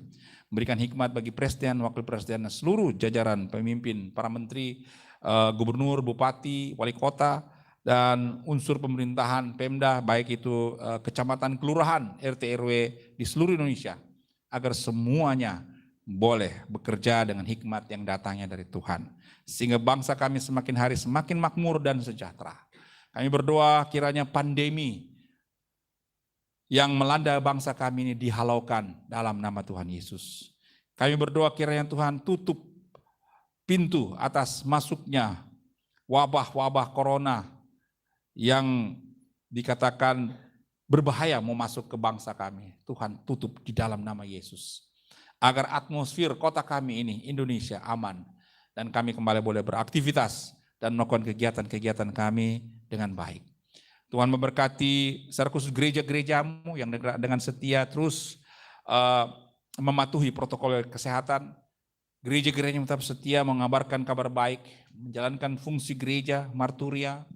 Memberikan hikmat bagi presiden, wakil presiden, dan seluruh jajaran pemimpin, para menteri, gubernur, bupati, wali kota, dan unsur pemerintahan, Pemda, baik itu kecamatan, kelurahan, RT, RW di seluruh Indonesia, agar semuanya boleh bekerja dengan hikmat yang datangnya dari Tuhan. Sehingga bangsa kami semakin hari semakin makmur dan sejahtera. Kami berdoa kiranya pandemi yang melanda bangsa kami ini dihalaukan dalam nama Tuhan Yesus. Kami berdoa kiranya Tuhan tutup pintu atas masuknya wabah-wabah corona yang dikatakan berbahaya mau masuk ke bangsa kami. Tuhan tutup di dalam nama Yesus. Agar atmosfer kota kami ini, Indonesia, aman. Dan kami kembali boleh beraktivitas dan melakukan kegiatan-kegiatan kami dengan baik. Tuhan memberkati secara khusus gereja-gerejamu yang dengan setia terus mematuhi protokol kesehatan. Gereja-gereja yang tetap setia mengabarkan kabar baik, menjalankan fungsi gereja, marturia,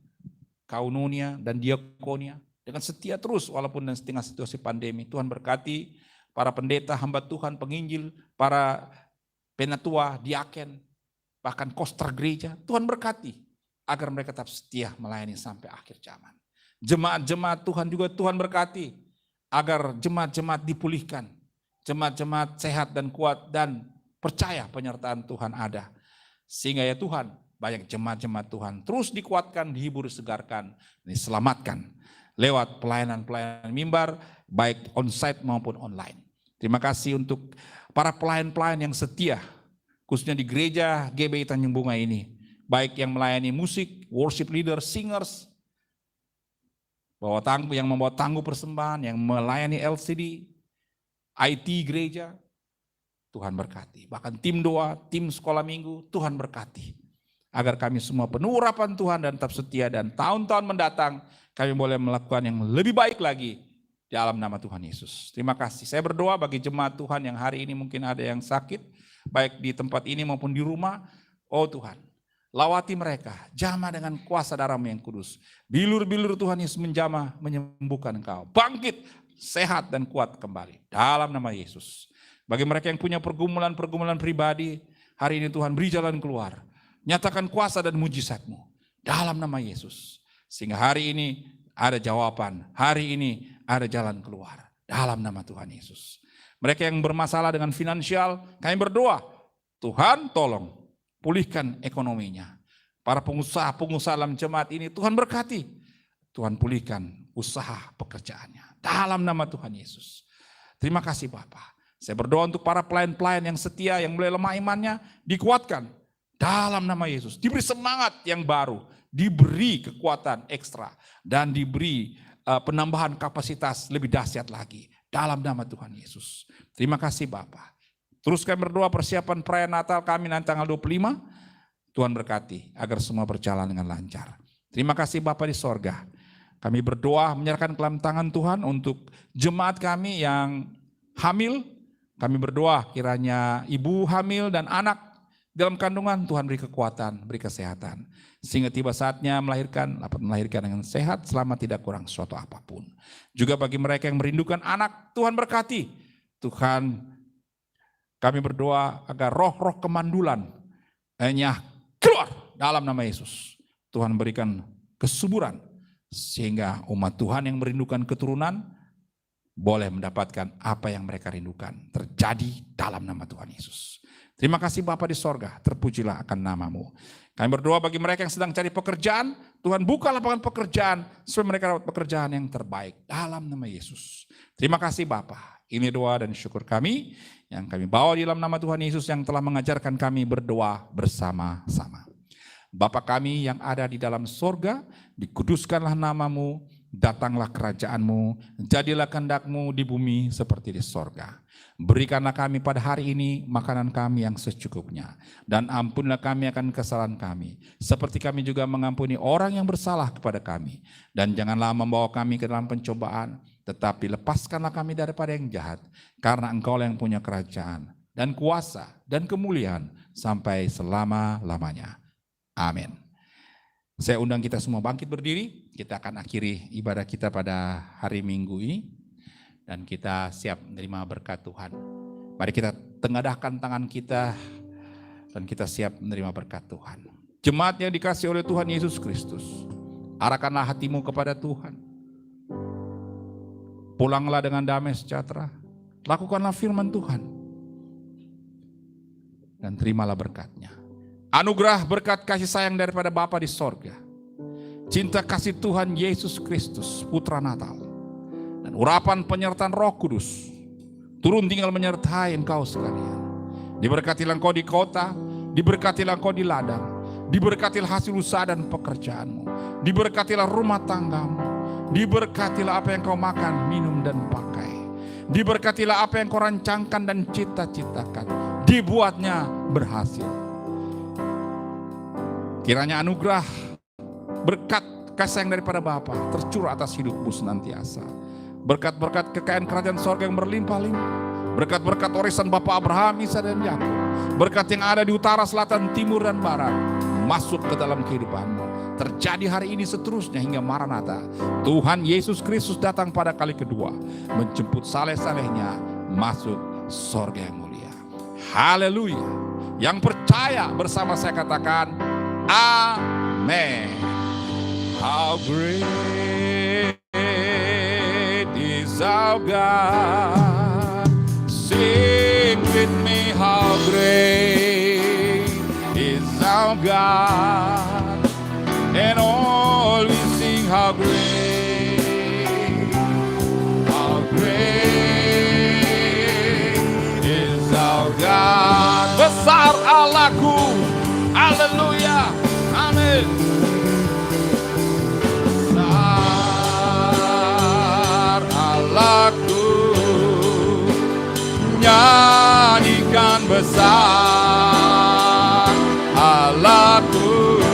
kaunonia, dan diakonia dengan setia terus walaupun di tengah situasi pandemi. Tuhan berkati para pendeta, hamba Tuhan, penginjil, para penatua, diaken, bahkan koster gereja. Tuhan berkati agar mereka tetap setia melayani sampai akhir zaman. Jemaat-jemaat Tuhan juga Tuhan berkati agar jemaat-jemaat dipulihkan, jemaat-jemaat sehat dan kuat dan percaya penyertaan Tuhan ada. Sehingga ya Tuhan, banyak jemaat-jemaat Tuhan terus dikuatkan, dihibur, disegarkan, diselamatkan lewat pelayanan-pelayanan mimbar, baik onsite maupun online. Terima kasih untuk para pelayan-pelayan yang setia, khususnya di gereja GBI Tanjung Bunga ini, baik yang melayani musik, worship leader, singers, yang membawa tangguh persembahan, yang melayani LCD, IT gereja, Tuhan berkati. Bahkan tim doa, tim sekolah minggu, Tuhan berkati. Agar kami semua penuh urapan Tuhan dan tetap setia, dan tahun-tahun mendatang kami boleh melakukan yang lebih baik lagi di dalam nama Tuhan Yesus. Terima kasih. Saya berdoa bagi jemaat Tuhan yang hari ini mungkin ada yang sakit, baik di tempat ini maupun di rumah. Oh Tuhan, lawati mereka, jamah dengan kuasa darah-Mu yang kudus. Bilur-bilur Tuhan Yesus menjamah, menyembuhkan engkau. Bangkit, sehat dan kuat kembali dalam nama Yesus. Bagi mereka yang punya pergumulan-pergumulan pribadi, hari ini Tuhan beri jalan keluar. Nyatakan kuasa dan mujizat-Mu dalam nama Yesus. Sehingga hari ini ada jawaban, hari ini ada jalan keluar dalam nama Tuhan Yesus. Mereka yang bermasalah dengan finansial, kami berdoa, Tuhan tolong pulihkan ekonominya. Para pengusaha-pengusaha dalam jemaat ini Tuhan berkati. Tuhan pulihkan usaha pekerjaannya dalam nama Tuhan Yesus. Terima kasih Bapak. Saya berdoa untuk para pelayan-pelayan yang setia, yang mulai lemah imannya, dikuatkan dalam nama Yesus. Diberi semangat yang baru, diberi kekuatan ekstra, dan diberi penambahan kapasitas lebih dahsyat lagi dalam nama Tuhan Yesus. Terima kasih Bapak. Terus kami berdoa persiapan perayaan Natal kami nanti tanggal 25. Tuhan berkati agar semua berjalan dengan lancar. Terima kasih Bapa di sorga. Kami berdoa menyerahkan ke dalam tangan Tuhan untuk jemaat kami yang hamil, kami berdoa kiranya ibu hamil dan anak dalam kandungan Tuhan beri kekuatan, beri kesehatan. Sehingga tiba saatnya melahirkan, dapat melahirkan dengan sehat selama tidak kurang suatu apapun. Juga bagi mereka yang merindukan anak, Tuhan berkati. Tuhan, kami berdoa agar roh-roh kemandulan hanya keluar dalam nama Yesus. Tuhan berikan kesuburan sehingga umat Tuhan yang merindukan keturunan boleh mendapatkan apa yang mereka rindukan. Terjadi dalam nama Tuhan Yesus. Terima kasih Bapa di sorga, terpujilah akan namamu. Kami berdoa bagi mereka yang sedang cari pekerjaan, Tuhan buka lapangan pekerjaan supaya mereka dapat pekerjaan yang terbaik dalam nama Yesus. Terima kasih Bapa. Ini doa dan syukur kami yang kami bawa di dalam nama Tuhan Yesus yang telah mengajarkan kami berdoa bersama-sama. Bapa kami yang ada di dalam sorga, dikuduskanlah namamu, datanglah kerajaanmu, jadilah kehendak-Mu di bumi seperti di sorga. Berikanlah kami pada hari ini makanan kami yang secukupnya, dan ampunilah kami akan kesalahan kami, seperti kami juga mengampuni orang yang bersalah kepada kami. Dan janganlah membawa kami ke dalam pencobaan, tetapi lepaskanlah kami daripada yang jahat, karena Engkau yang punya kerajaan, dan kuasa, dan kemuliaan, sampai selama-lamanya. Amin. Saya undang kita semua bangkit berdiri, kita akan akhiri ibadah kita pada hari Minggu ini. Dan kita siap menerima berkat Tuhan. Mari kita tengadahkan tangan kita dan kita siap menerima berkat Tuhan. Jemaat yang dikasihi oleh Tuhan Yesus Kristus, arahkanlah hatimu kepada Tuhan. Pulanglah dengan damai sejahtera. Lakukanlah firman Tuhan. Dan terimalah berkat-Nya. Anugerah berkat kasih sayang daripada Bapa di sorga. Cinta kasih Tuhan Yesus Kristus, Putra Natal. Dan urapan penyertaan Roh Kudus turun tinggal menyertai engkau sekalian. Diberkatilah engkau di kota, diberkatilah engkau di ladang, diberkatilah hasil usaha dan pekerjaanmu, diberkatilah rumah tanggamu, diberkatilah apa yang kau makan, minum dan pakai, diberkatilah apa yang kau rancangkan dan cita-citakan, dibuatnya berhasil. Kiranya anugerah berkat kasih sayang daripada Bapa tercurah atas hidupmu senantiasa. Berkat-berkat kekayaan kerajaan sorga yang berlimpah-limpah. Berkat-berkat warisan Bapa Abraham, Isa dan Yakub. Berkat yang ada di utara, selatan, timur dan barat. Masuk ke dalam kehidupanmu. Terjadi hari ini seterusnya hingga Maranatha. Tuhan Yesus Kristus datang pada kali kedua. Menjemput saleh-salehnya masuk sorga yang mulia. Haleluya. Yang percaya bersama saya katakan, Amen. How great is our God. Sing with me, how great is our God. And all we sing, how great is our God. Besar Allahku. Haleluya. Amin. Allahku, nyanyikan besar Allahku,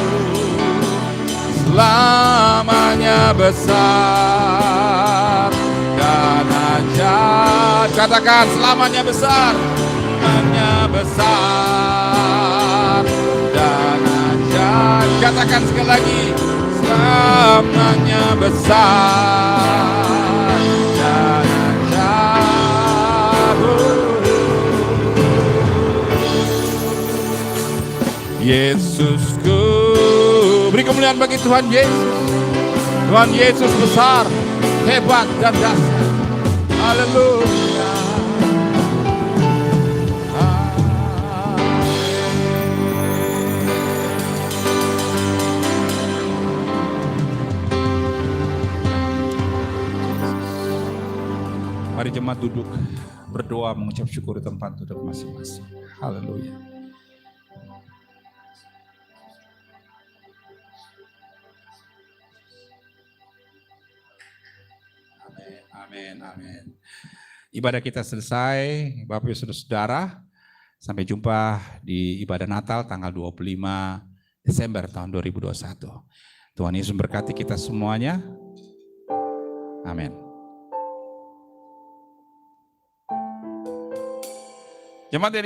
selamanya besar dan ajaib. Katakan selamanya besar, selamanya besar dan ajaib. Katakan sekali lagi, selamanya besar. Yesusku, beri kemuliaan bagi Tuhan Yesus. Tuhan Yesus besar, hebat dan dahsyat. Haleluya. Mari jemaat duduk, berdoa mengucap syukur di tempat duduk masing-masing. Haleluya. Amin, amin. Ibadah kita selesai, Bapak Ibu Saudara. Sampai jumpa di ibadah Natal tanggal 25 Desember tahun 2021. Tuhan Yesus memberkati kita semuanya. Amin. Jemaat yang